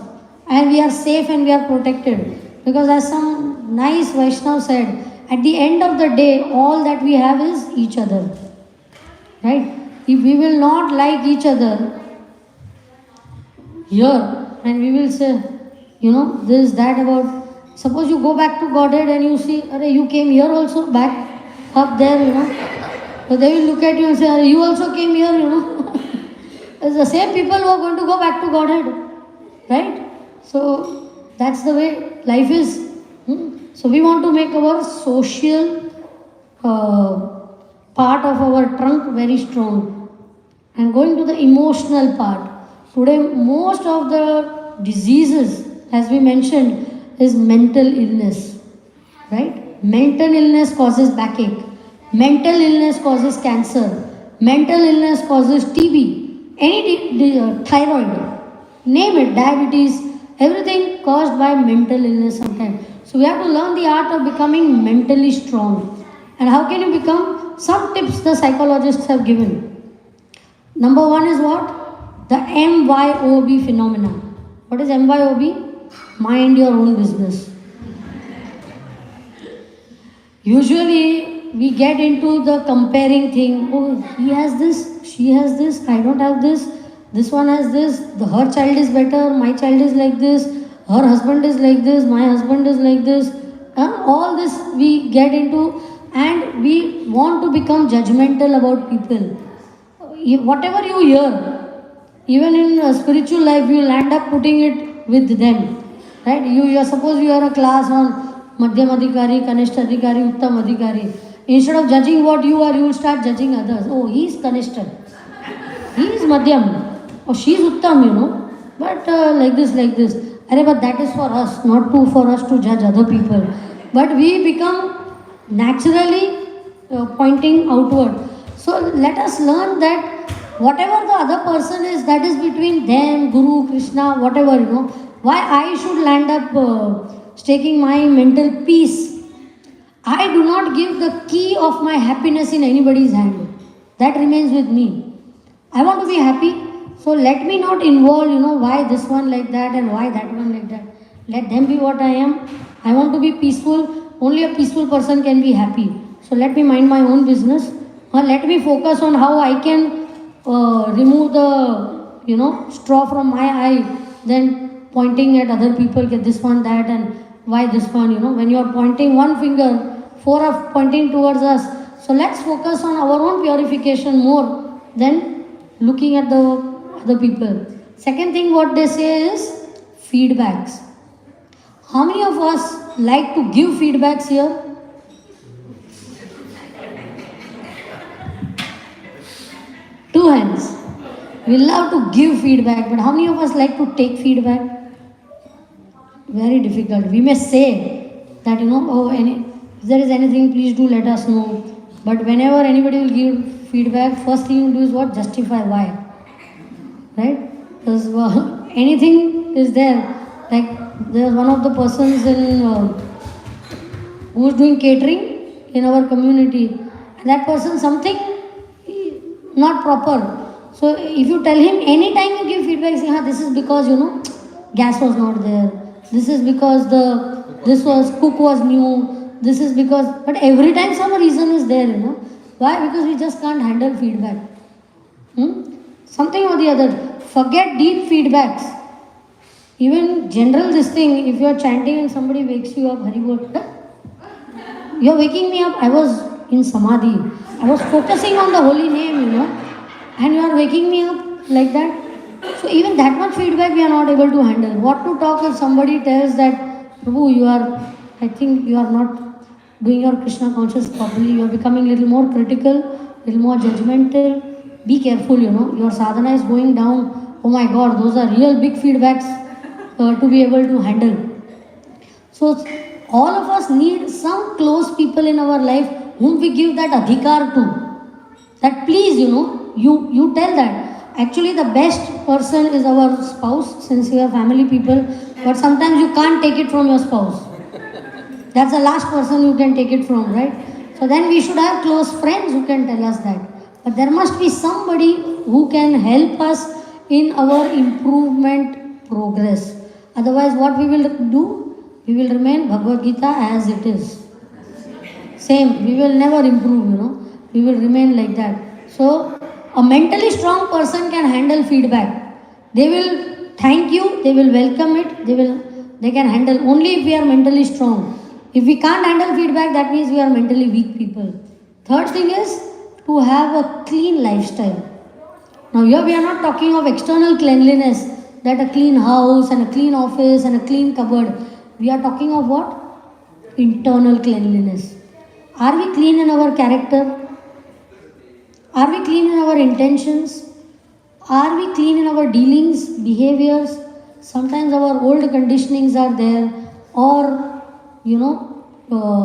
And we are safe and we are protected. Because as some nice Vaishnav said, at the end of the day, all that we have is each other. Right? If we will not like each other here, and we will say, this, that about, suppose you go back to Godhead and you see, you came here also, back up there, So they will look at you and say, you also came here, It's the same people who are going to go back to Godhead. Right? So that's the way life is. So we want to make our social part of our trunk very strong. And going to the emotional part. Today most of the diseases, as we mentioned, is mental illness. Right? Mental illness causes backache. Mental illness causes cancer. Mental illness causes TB. Any thyroid. Name it, diabetes. Everything caused by mental illness sometimes. So we have to learn the art of becoming mentally strong. And how can you become? Some tips the psychologists have given. Number one is what? The MYOB phenomena. What is MYOB? Mind your own business. Usually we get into the comparing thing. Oh, he has this, she has this, I don't have this. This one has this, her child is better, my child is like this, her husband is like this, my husband is like this. All this we get into, and we want to become judgmental about people. Whatever you hear, even in spiritual life, you will end up putting it with them. Right? Suppose you are a class on Madhyam Adhikari, Kanishta Adhikari, Uttam Adhikari. Instead of judging what you are, you will start judging others. Oh, he is Kanishta. He is Madhyam. Or she is Uttam, But like this. Arey, but that is for us, not for us to judge other people. But we become naturally pointing outward. So let us learn that whatever the other person is, that is between them, Guru, Krishna, whatever, Why I should land up staking my mental peace? I do not give the key of my happiness in anybody's hand. That remains with me. I want to be happy, so let me not involve, why this one like that and why that one like that. Let them be what I am. I want to be peaceful. Only a peaceful person can be happy. So let me mind my own business. Or let me focus on how I can remove the, straw from my eye. Then pointing at other people, get this one, that, and why this one, when you are pointing one finger, four are pointing towards us. So let's focus on our own purification more than looking at the other people. Second thing what they say is feedbacks. How many of us like to give feedbacks here? Two hands. We love to give feedback, but how many of us like to take feedback? Very difficult. We may say that, if there is anything, please do let us know. But whenever anybody will give feedback, first thing you do is what? Justify why. Right? Because anything is there. Like there's one of the persons who is doing catering in our community. And that person something not proper. So if you tell him anytime you give feedback, say, this is because gas was not there. This is because cook was new. This is because, but every time some reason is there, Why? Because we just can't handle feedback. Something or the other. Forget deep feedbacks. Even general this thing, if you are chanting and somebody wakes you up, Hari Bol, you are waking me up, I was in Samadhi. I was focusing on the holy name, and you are waking me up like that. So even that much feedback we are not able to handle. What to talk if somebody tells that, Prabhu, I think you are not doing your Krishna conscious properly, you are becoming a little more critical, a little more judgmental. Be careful, your sadhana is going down. Oh my God, those are real big feedbacks to be able to handle. So all of us need some close people in our life whom we give that adhikar to. That please, you tell that. Actually, the best person is our spouse, since we are family people, but sometimes you can't take it from your spouse. That's the last person you can take it from, right? So then we should have close friends who can tell us that. But there must be somebody who can help us in our improvement progress. Otherwise, what we will do? We will remain Bhagavad Gita as it is. Same, we will never improve, We will remain like that. So, a mentally strong person can handle feedback. They will thank you, they will welcome it, they can handle only if we are mentally strong. If we can't handle feedback, that means we are mentally weak people. Third thing is to have a clean lifestyle. Now here we are not talking of external cleanliness, that a clean house and a clean office and a clean cupboard. We are talking of what? Internal cleanliness. Are we clean in our character? Are we clean in our intentions? Are we clean in our dealings, behaviors? Sometimes our old conditionings are there, or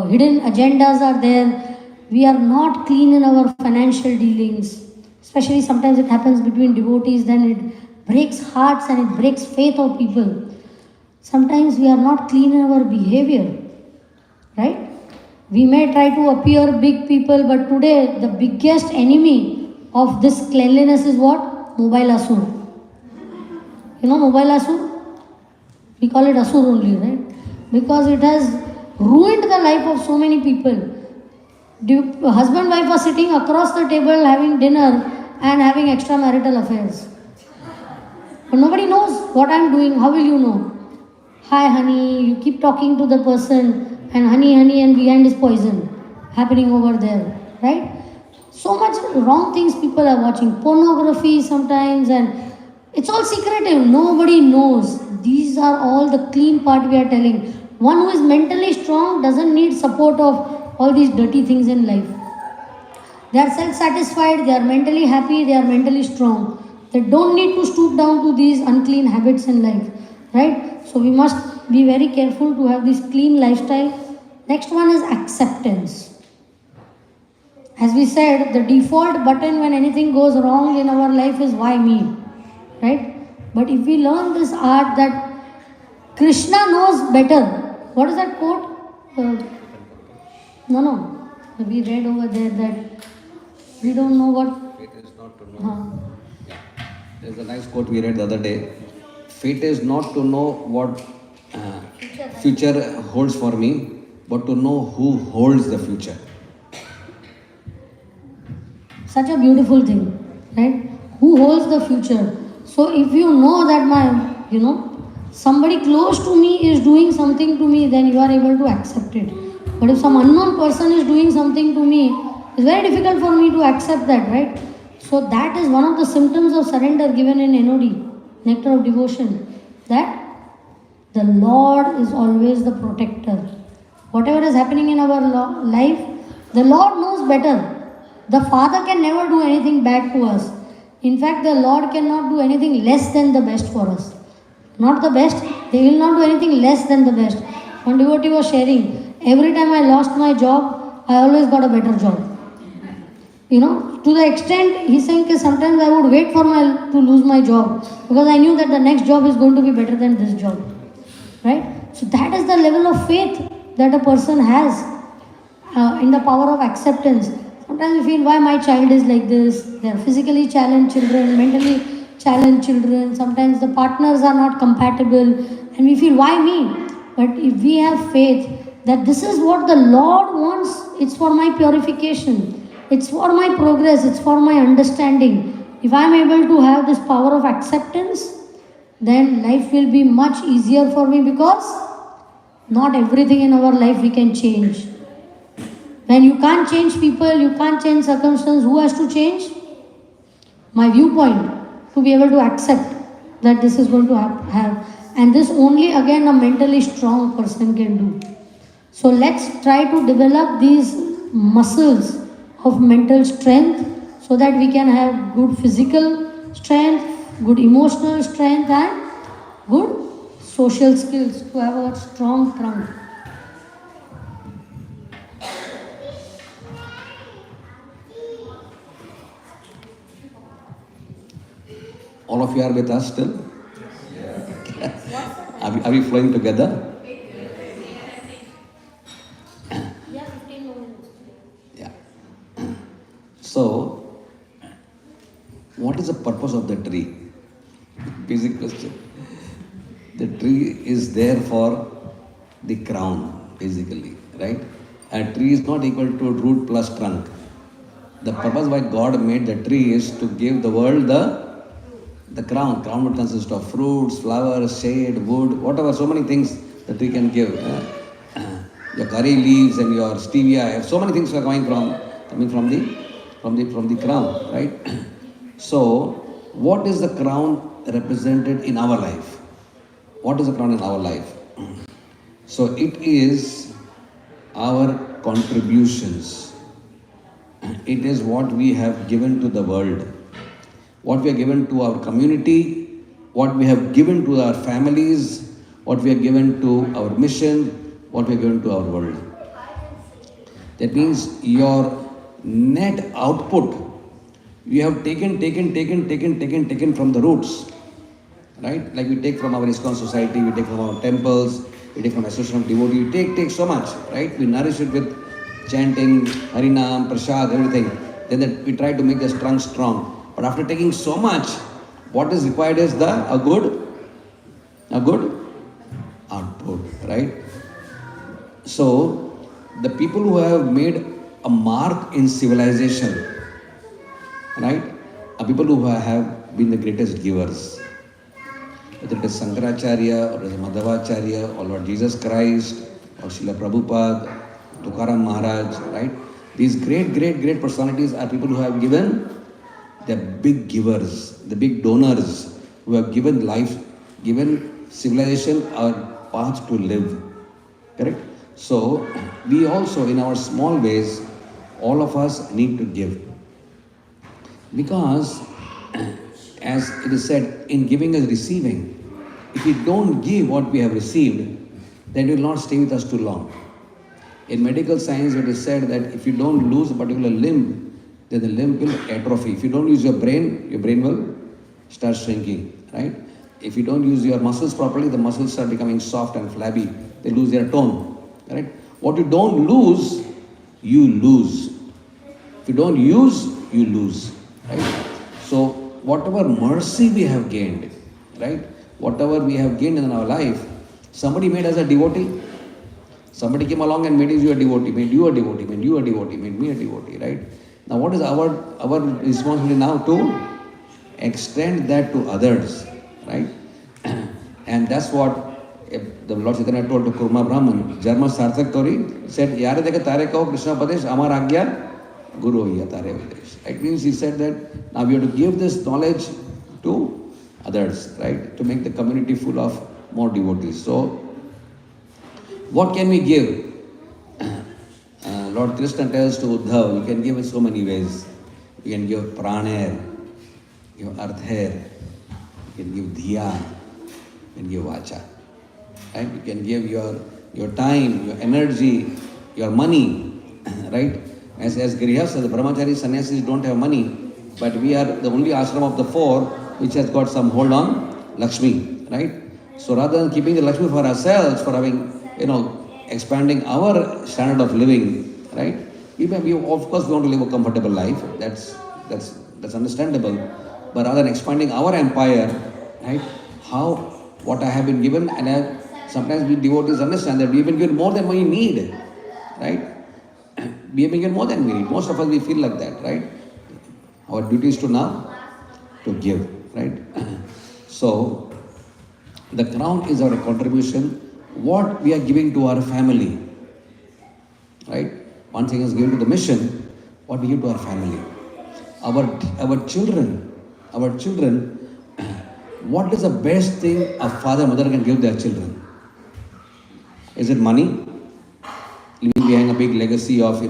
hidden agendas are there. We are not clean in our financial dealings. Especially sometimes it happens between devotees, then it breaks hearts and it breaks faith of people. Sometimes we are not clean in our behavior, right? We may try to appear big people, but today the biggest enemy of this cleanliness is what? Mobile asur. Mobile asur? We call it asur only, right? Because it has ruined the life of so many people. Husband and wife are sitting across the table having dinner and having extramarital affairs. But nobody knows what I am doing. How will you know? Hi honey, you keep talking to the person, and honey, and behind is poison happening over there, right? So much wrong things people are watching. Pornography sometimes, and it's all secretive. Nobody knows. These are all the clean part we are telling. One who is mentally strong doesn't need support of all these dirty things in life. They are self-satisfied, they are mentally happy, they are mentally strong. They don't need to stoop down to these unclean habits in life, right? So we must be very careful to have this clean lifestyle. Next one is acceptance. As we said, the default button when anything goes wrong in our life is why me, right? But if we learn this art that Krishna knows better, what is that quote? No, we read over there that we don't know what. Fate is not to know. Yeah. There's a nice quote we read the other day. Fate is not to know what future holds for me, but to know who holds the future. Such a beautiful thing, right? Who holds the future? So if you know that somebody close to me is doing something to me, then you are able to accept it. But if some unknown person is doing something to me, it's very difficult for me to accept that, right? So that is one of the symptoms of surrender given in NOD, Nectar of Devotion, that the Lord is always the protector. Whatever is happening in our life, the Lord knows better. The Father can never do anything bad to us. In fact, the Lord cannot do anything less than the best for us. Not the best, He will not do anything less than the best. One devotee was sharing, every time I lost my job, I always got a better job. To the extent, he's saying that sometimes I would wait for to lose my job because I knew that the next job is going to be better than this job. Right? So that is the level of faith that a person has in the power of acceptance. Sometimes we feel, why my child is like this? They are physically challenged children, mentally challenged children. Sometimes the partners are not compatible and we feel, why me? But if we have faith that this is what the Lord wants, it's for my purification. It's for my progress, it's for my understanding. If I am able to have this power of acceptance, then life will be much easier for me because not everything in our life we can change. When you can't change people, you can't change circumstances, who has to change? My viewpoint, to be able to accept that this is going to have. And this only again a mentally strong person can do. So let's try to develop these muscles of mental strength so that we can have good physical strength, good emotional strength and good social skills to have a strong trunk. All of you are with us still? Yeah. Are we flowing together? So, what is the purpose of the tree? Basic question. The tree is there for the crown, basically, right? A tree is not equal to root plus trunk. The purpose why God made the tree is to give the world the crown. Crown would consist of fruits, flowers, shade, wood, whatever, so many things the tree can give. Your curry leaves and your stevia, so many things are coming from the crown, right? So, what is the crown represented in our life? What is the crown in our life? So, it is our contributions. It is what we have given to the world, what we have given to our community, what we have given to our families, what we have given to our mission, what we have given to our world. That means your net output, you have taken from the roots, right? Like we take from our Iskcon society, we take from our temples, we take from association of devotee, we take so much, right? We nourish it with chanting, Harinam, Prasad, everything. Then we try to make the trunk strong. But after taking so much, what is required is a good output, right? So, the people who have made a mark in civilization, right, are people who have been the greatest givers. Whether it is Sankaracharya, or it is Madhavacharya, or Lord Jesus Christ, or Srila Prabhupada, Tukaram Maharaj, right? These great personalities are people who have given, the big givers, the big donors, who have given life, given civilization a path to live. Correct? So we also, in our small ways, all of us need to give. Because, as it is said, in giving is receiving. If we don't give what we have received, then it will not stay with us too long. In medical science, it is said that if you don't lose a particular limb, then the limb will atrophy. If you don't use your brain will start shrinking, right? If you don't use your muscles properly, the muscles start becoming soft and flabby. They lose their tone, right? What you don't lose, you lose. If you don't use, you lose, right? So whatever mercy we have gained, right? Whatever we have gained in our life, somebody made us a devotee. Somebody came along and made you a devotee, made you a devotee, made you a devotee, made me a devotee, right? Now what is our responsibility now? To extend that to others, right? And that's what the Lord Chaitanya told to Kurma Brahman, Jarma Sarthak Tori, said, Yare deka tare kaho Krishna Padesh, Amar Agya, Guru Hoya Tare Udesh. It means he said that now we have to give this knowledge to others, right? To make the community full of more devotees. So, what can we give? Lord Krishna tells to Uddhav, you can give in so many ways. You can give praner, give arther, you can give dhiya, you can give vacha. Right? You can give your time, your energy, your money, right? As Grihastha, the brahmachari sannyasis don't have money, but we are the only ashram of the four which has got some hold on Lakshmi, right? So rather than keeping the Lakshmi for ourselves, for having, expanding our standard of living, right? Of course, we want to live a comfortable life. That's understandable. But rather than expanding our empire, right? What I have been given, and sometimes we devotees understand that we have been given more than we need, right? We have been given more than we need. Most of us, we feel like that, right? Our duty is to now to give, right? So the crown is our contribution. What we are giving to our family, right? One thing is given to the mission. What we give to our family, our children. What is the best thing a father, mother can give their children? Is it money? Leaving behind a big legacy of,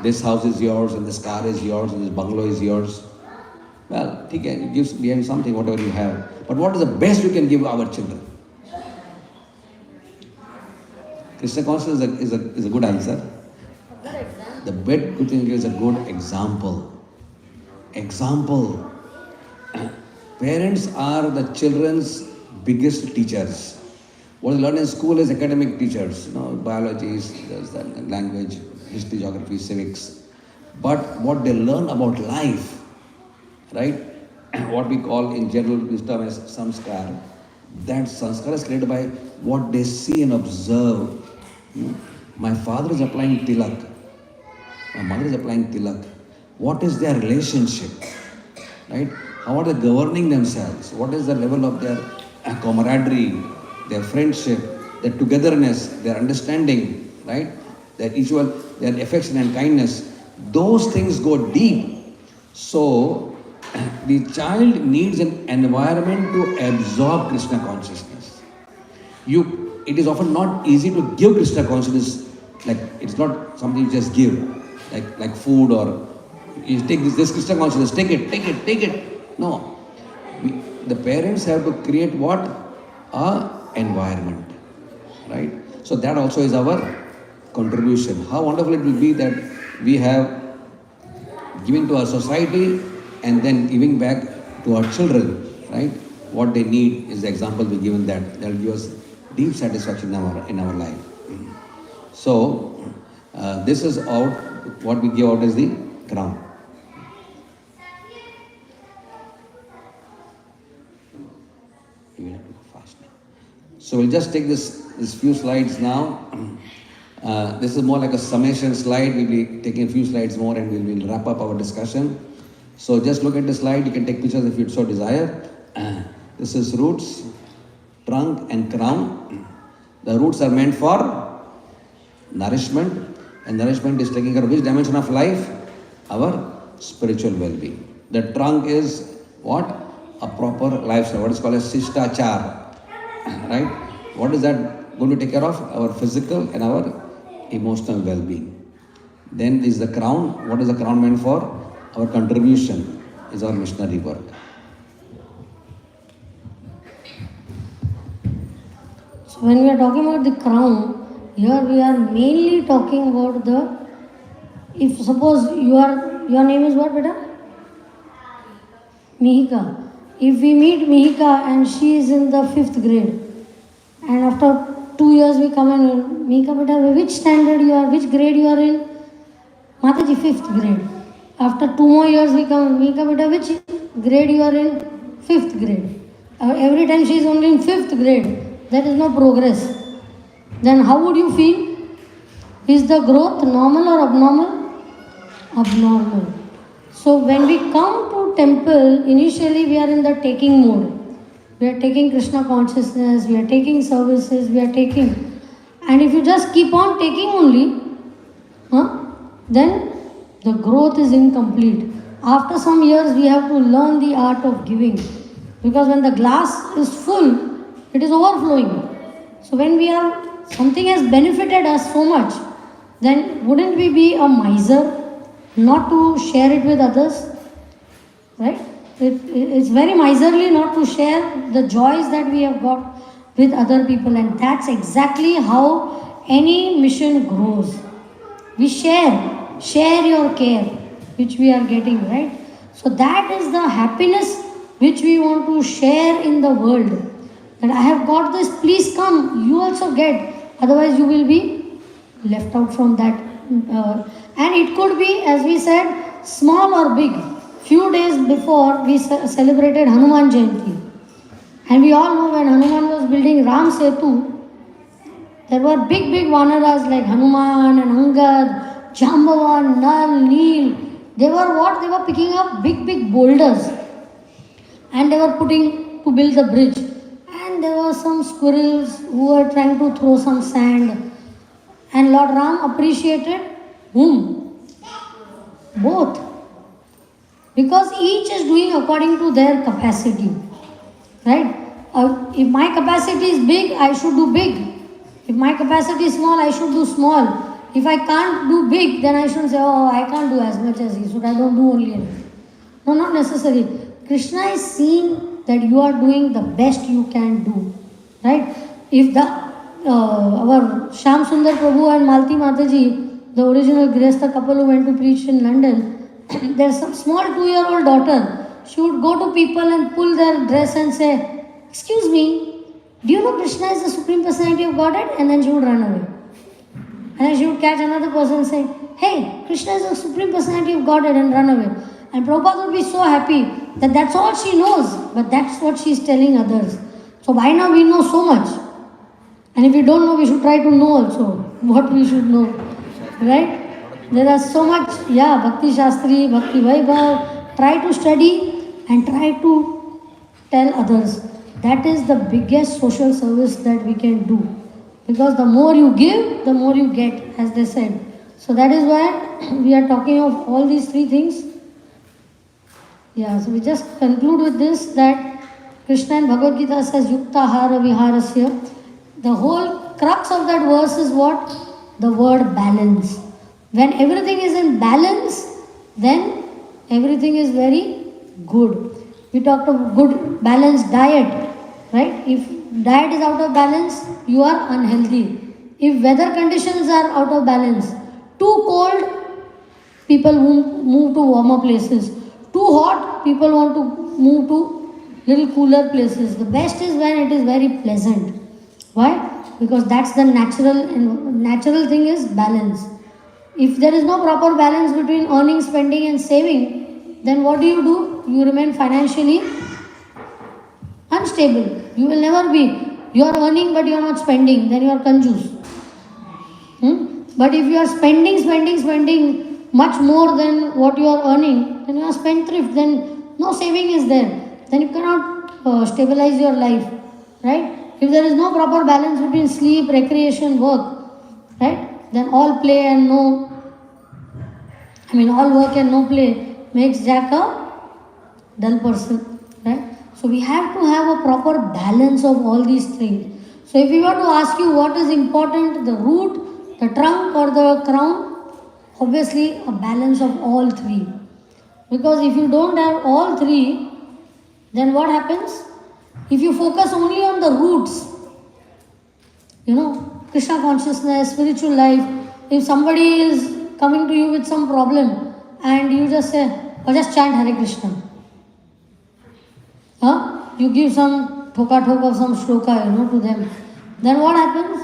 this house is yours, and this car is yours, and this bungalow is yours. Well, it gives behind something, whatever you have. But what is the best you can give our children? Krishna consciousness is a good answer. The best good thing is a good example. Parents are the children's biggest teachers. What they learn in school is academic teachers, biology, language, history, geography, civics. But what they learn about life, right? What we call in general wisdom as samskar, that sanskar is created by what they see and observe. My father is applying tilak. My mother is applying tilak. What is their relationship? Right? How are they governing themselves? What is the level of their camaraderie, their friendship, their togetherness, their understanding, right? Their affection and kindness. Those things go deep. So, the child needs an environment to absorb Krishna consciousness. It is often not easy to give Krishna consciousness, like it's not something you just give, like food, or you take this Krishna consciousness, take it. No. The parents have to create what? A environment, right? So that also is our contribution. How wonderful it will be that we have giving to our society and then giving back to our children, right? What they need is the example we give in that. That will give us deep satisfaction in our life. So this is out. What we give out is the crown. We have to go fast now. So we'll just take this few slides now. This is more like a summation slide. We'll be taking a few slides more and we'll wrap up our discussion. So just look at the slide. You can take pictures if you so desire. This is roots, trunk and crown. The roots are meant for nourishment, and nourishment is taking care of which dimension of life? Our spiritual well-being. The trunk is what? A proper lifestyle, what is called as sishtachar, right? What is that going to take care of? Our physical and our emotional well-being. Then is the crown. What is the crown meant for? Our contribution is our missionary work. So when we are talking about the crown, here we are mainly talking about the, if suppose your name is what, beta? Mihika. If we meet Mihika and she is in the 5th grade, and after 2 years we come and, Mihika beta, which standard you are, which grade you are in? Mataji, 5th grade. After 2 more years we come, Mihika beta, which grade you are in? 5th grade. Every time she is only in 5th grade, there is no progress. Then how would you feel? Is the growth normal or abnormal? Abnormal. So when we come to temple, initially we are in the taking mode. We are taking Krishna consciousness, we are taking services, we are taking. And if you just keep on taking only, then the growth is incomplete. After some years, we have to learn the art of giving. Because when the glass is full, it is overflowing. So when something has benefited us so much, then wouldn't we be a miser not to share it with others? Right? It's very miserly not to share the joys that we have got with other people, and that's exactly how any mission grows. We share your care, which we are getting, right? So that is the happiness which we want to share in the world. That I have got this, please come, you also get, otherwise you will be left out from that. And it could be, as we said, small or big. Few days before we celebrated Hanuman Jayanti, and we all know when Hanuman was building Ram Setu, there were big Vanaras like Hanuman and Angad, Jambavan, Nal, Neel. They were what? They were picking up big boulders and they were putting to build the bridge. And there were some squirrels who were trying to throw some sand. And Lord Ram appreciated whom? Both. Because each is doing according to their capacity. Right? If my capacity is big, I should do big. If my capacity is small, I should do small. If I can't do big, then I shouldn't say, oh, I can't do as much as he should. I don't do only enough. No, not necessary. Krishna is seeing that you are doing the best you can do. Right? If our Shyam Sundar Prabhu and Malti Mataji, the original Grihastha couple who went to preach in London, there's some small 2-year-old daughter. She would go to people and pull their dress and say, excuse me, do you know Krishna is the Supreme Personality of Godhead? And then she would run away. And then she would catch another person saying, hey, Krishna is the Supreme Personality of Godhead, and run away. And Prabhupada would be so happy that that's all she knows, but that's what she's telling others. So by now we know so much. And if we don't know, we should try to know also what we should know. Right? There are so much, Bhakti Shastri, Bhakti Vaibhav. Try to study and try to tell others. That is the biggest social service that we can do. Because the more you give, the more you get, as they said. So that is why we are talking of all these three things. So we just conclude with this, that Krishna in Bhagavad Gita says, Yukta Hara Viharasya. The whole crux of that verse is what? The word balance. When everything is in balance, then everything is very good. We talked of good balanced diet, right? If diet is out of balance, you are unhealthy. If weather conditions are out of balance, too cold, people move to warmer places. Too hot, people want to move to little cooler places. The best is when it is very pleasant. Why? Because that's the natural thing is balance. If there is no proper balance between earning, spending and saving, then what do? You remain financially unstable. You will never be. You are earning but you are not spending, then you are conjuice. But if you are spending much more than what you are earning, then you are spendthrift, then no saving is there. Then you cannot stabilize your life. Right? If there is no proper balance between sleep, recreation, work, right? Then all play and all work and no play makes Jack a dull person, right? So we have to have a proper balance of all these things. So if we were to ask you what is important, the root the trunk or the crown? Obviously, a balance of all three. Because if you don't have all three, then what happens? If you focus only on the roots, Krishna consciousness, spiritual life, if somebody is coming to you with some problem and you just say, or just chant Hare Krishna, you give some thoka of some shloka, to them, then what happens?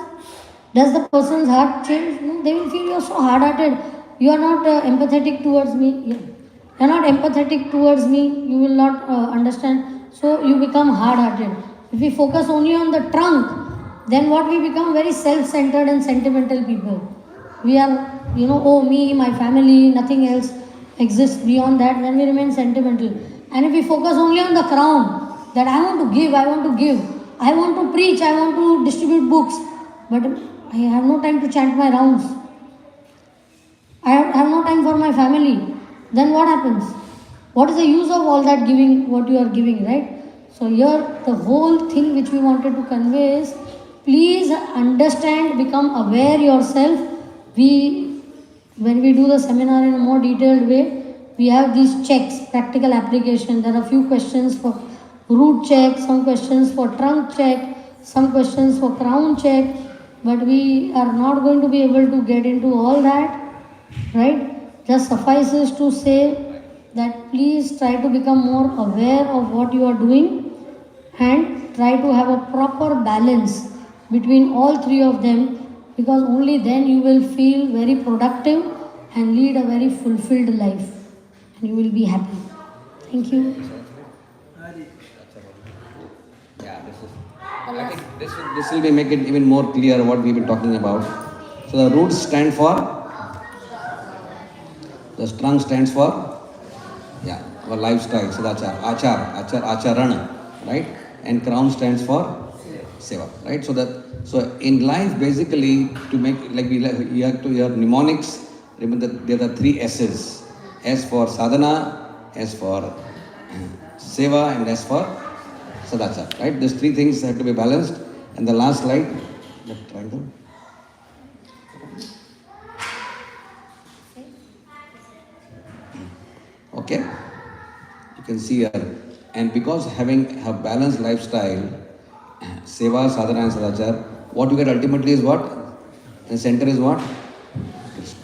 Does the person's heart change? No, they will feel you are so hard-hearted. You are not empathetic towards me. You are not empathetic towards me. You will not understand. So you become hard-hearted. If we focus only on the trunk, then what we become very self-centered and sentimental people. We are, oh me, my family, nothing else exists beyond that. Then we remain sentimental. And if we focus only on the crown, that I want to give, I want to give, I want to preach, I want to distribute books, but I have no time to chant my rounds. I have no time for my family. Then what happens? What is the use of all that giving, what you are giving, right? So here, the whole thing which we wanted to convey is, please understand, become aware yourself. When we do the seminar in a more detailed way, we have these checks, practical application. There are a few questions for root check, some questions for trunk check, some questions for crown check, but we are not going to be able to get into all that, right? Just suffices to say that please try to become more aware of what you are doing and try to have a proper balance between all three of them, because only then you will feel very productive and lead a very fulfilled life and you will be happy. Thank you. Yeah, I think this will make it even more clear what we've been talking about. So the roots stand for, the trunk stands for, our lifestyle, sadachar, acharana, right? And crown stands for seva, right? So in life, basically, to make, you have to your mnemonics, remember that there are three S's. S for sadhana, S for seva, and S for sadachar, right? These three things have to be balanced. And the last slide, the triangle. Okay, you can see here. And because having a balanced lifestyle, seva, sadhana and sadachar, what you get ultimately is what? The center is what? Krishna.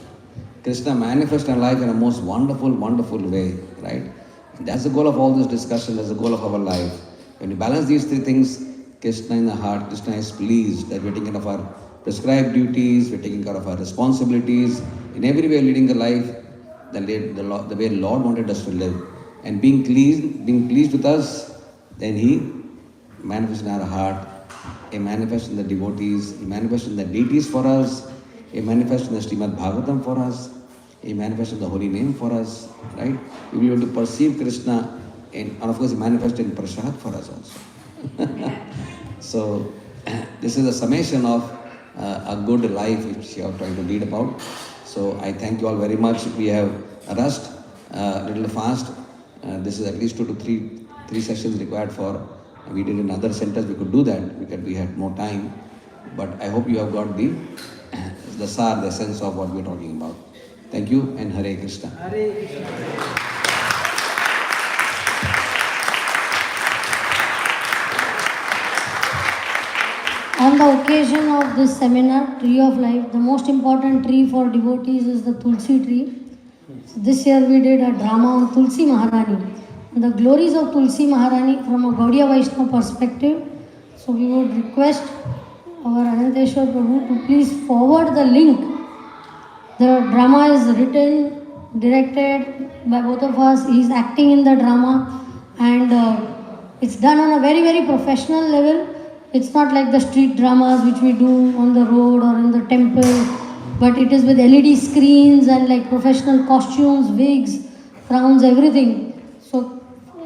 Krishna manifests in life in a most wonderful, wonderful way, right? And that's the goal of all this discussion, that's the goal of our life. When you balance these three things, Krishna in the heart, Krishna is pleased that we're taking care of our prescribed duties, we're taking care of our responsibilities, in every way leading a life the way Lord wanted us to live. And being pleased with us, then He manifests in our heart, He manifests in the devotees, He manifests in the deities for us, He manifests in the Srimad Bhagavatam for us, He manifests in the holy name for us, right? We will be able to perceive Krishna, and of course He manifests in Prasad for us also. So, this is a summation of a good life which you are trying to lead about. So, I thank you all very much. We have rushed a little fast. This is at least 2 to 3 sessions required for. We did in other centers, we could do that because we had more time. But I hope you have got the sar, the sense of what we are talking about. Thank you and Hare Krishna. Hare Krishna. On the occasion of this seminar, Tree of Life, the most important tree for devotees is the Tulsi tree. So this year we did a drama on Tulsi Maharani, and the glories of Tulsi Maharani from a Gaudiya Vaishnava perspective. So we would request our Ananteshwar Prabhu to please forward the link. The drama is written, directed by both of us. He is acting in the drama, and it's done on a very, very professional level. It's not like the street dramas which we do on the road or in the temple, but it is with LED screens and like professional costumes, wigs, crowns, everything. So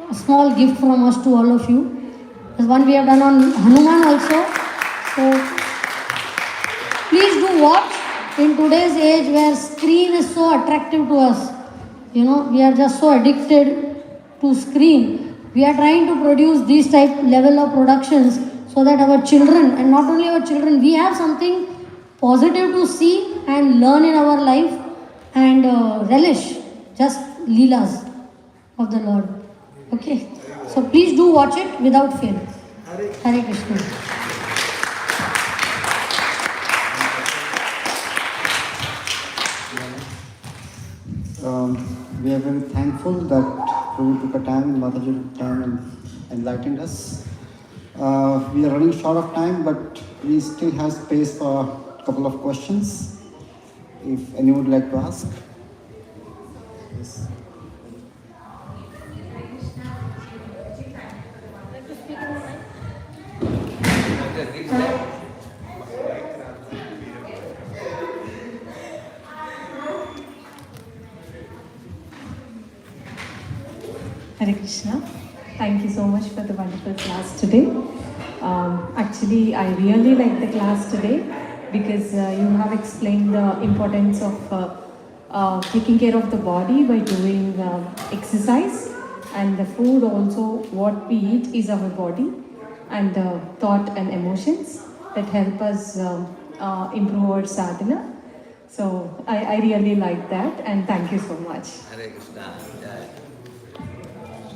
a small gift from us to all of you. There's one we have done on Hanuman also. So please do watch. In today's age where screen is so attractive to us, we are just so addicted to screen. We are trying to produce these type level of productions so that our children, and not only our children, we have something positive to see and learn in our life and relish just Leelas of the Lord. Okay, so please do watch it without fail. Hare Krishna. We are very thankful that Prabhu took a time, Mataji took time and enlightened us. We are running short of time, but we still have space for a couple of questions. If anyone would like to ask. Yes. Hare Krishna. Thank you so much for the wonderful class today. Actually, I really like the class today because you have explained the importance of taking care of the body by doing exercise, and the food also, what we eat is our body, and the thought and emotions that help us improve our sadhana. So I really like that, and thank you so much. Hare Krishna.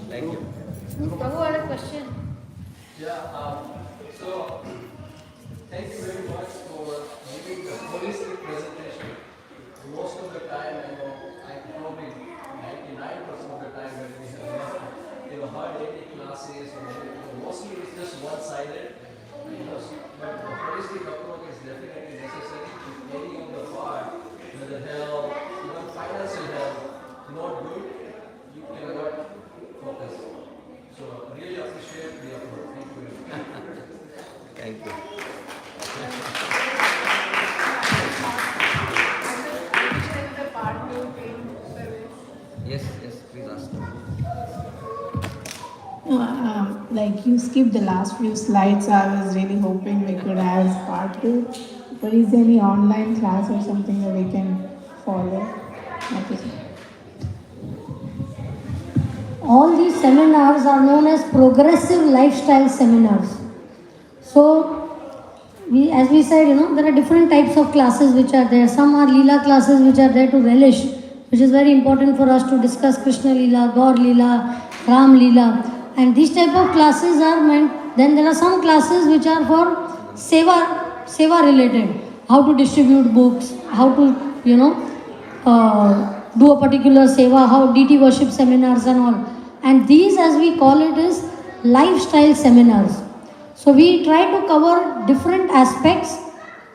Thank you. Prabhu had a question. So, thank you very much for giving the holistic presentation. Most of the time, I probably 99% of the time when we have heard any classes, mostly it's just one-sided. But the holistic approach is definitely necessary if any of the part, whether health, even financial health, not good, you cannot focus. So really appreciate the approach. Thank you very much. Thank you. Yes, please ask. Like you skipped the last few slides, so I was really hoping we could have part 2. But is there any online class or something that we can follow? All these seminars are known as progressive lifestyle seminars. So, as we said, there are different types of classes which are there. Some are Leela classes which are there to relish, which is very important for us to discuss Krishna Leela, Gaur Leela, Ram Leela. And these type of classes are meant, then there are some classes which are for seva related. How to distribute books, how to, do a particular seva, how deity worship seminars and all. And these, as we call it, is lifestyle seminars. So we try to cover different aspects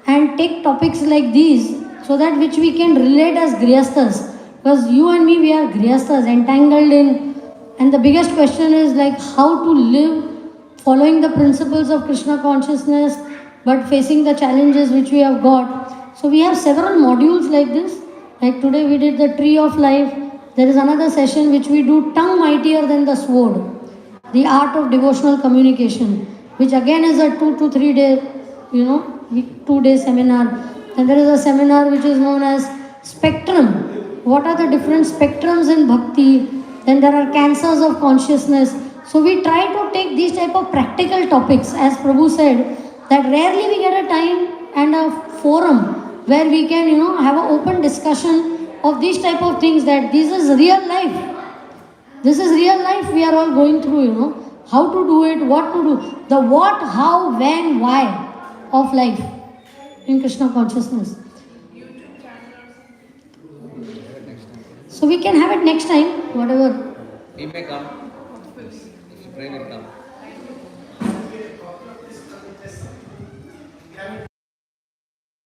and take topics like these so that which we can relate as Grihasthas. Because you and me, we are Grihasthas entangled in, and the biggest question is like how to live following the principles of Krishna consciousness but facing the challenges which we have got. So we have several modules like this. Like today we did the tree of life. There is another session which we do, tongue mightier than the sword, the art of devotional communication, which again is a 2 to 3 day, 2-day seminar. And there is a seminar which is known as spectrum. What are the different spectrums in bhakti? Then there are cancers of consciousness. So we try to take these type of practical topics, as Prabhu said, that rarely we get a time and a forum where we can, have an open discussion of these type of things, that this is real life. This is real life we are all going through, how to do it, what to do, the what, how, when, why of life in Krishna consciousness. So we can have it next time, whatever. He may come. Pray will come.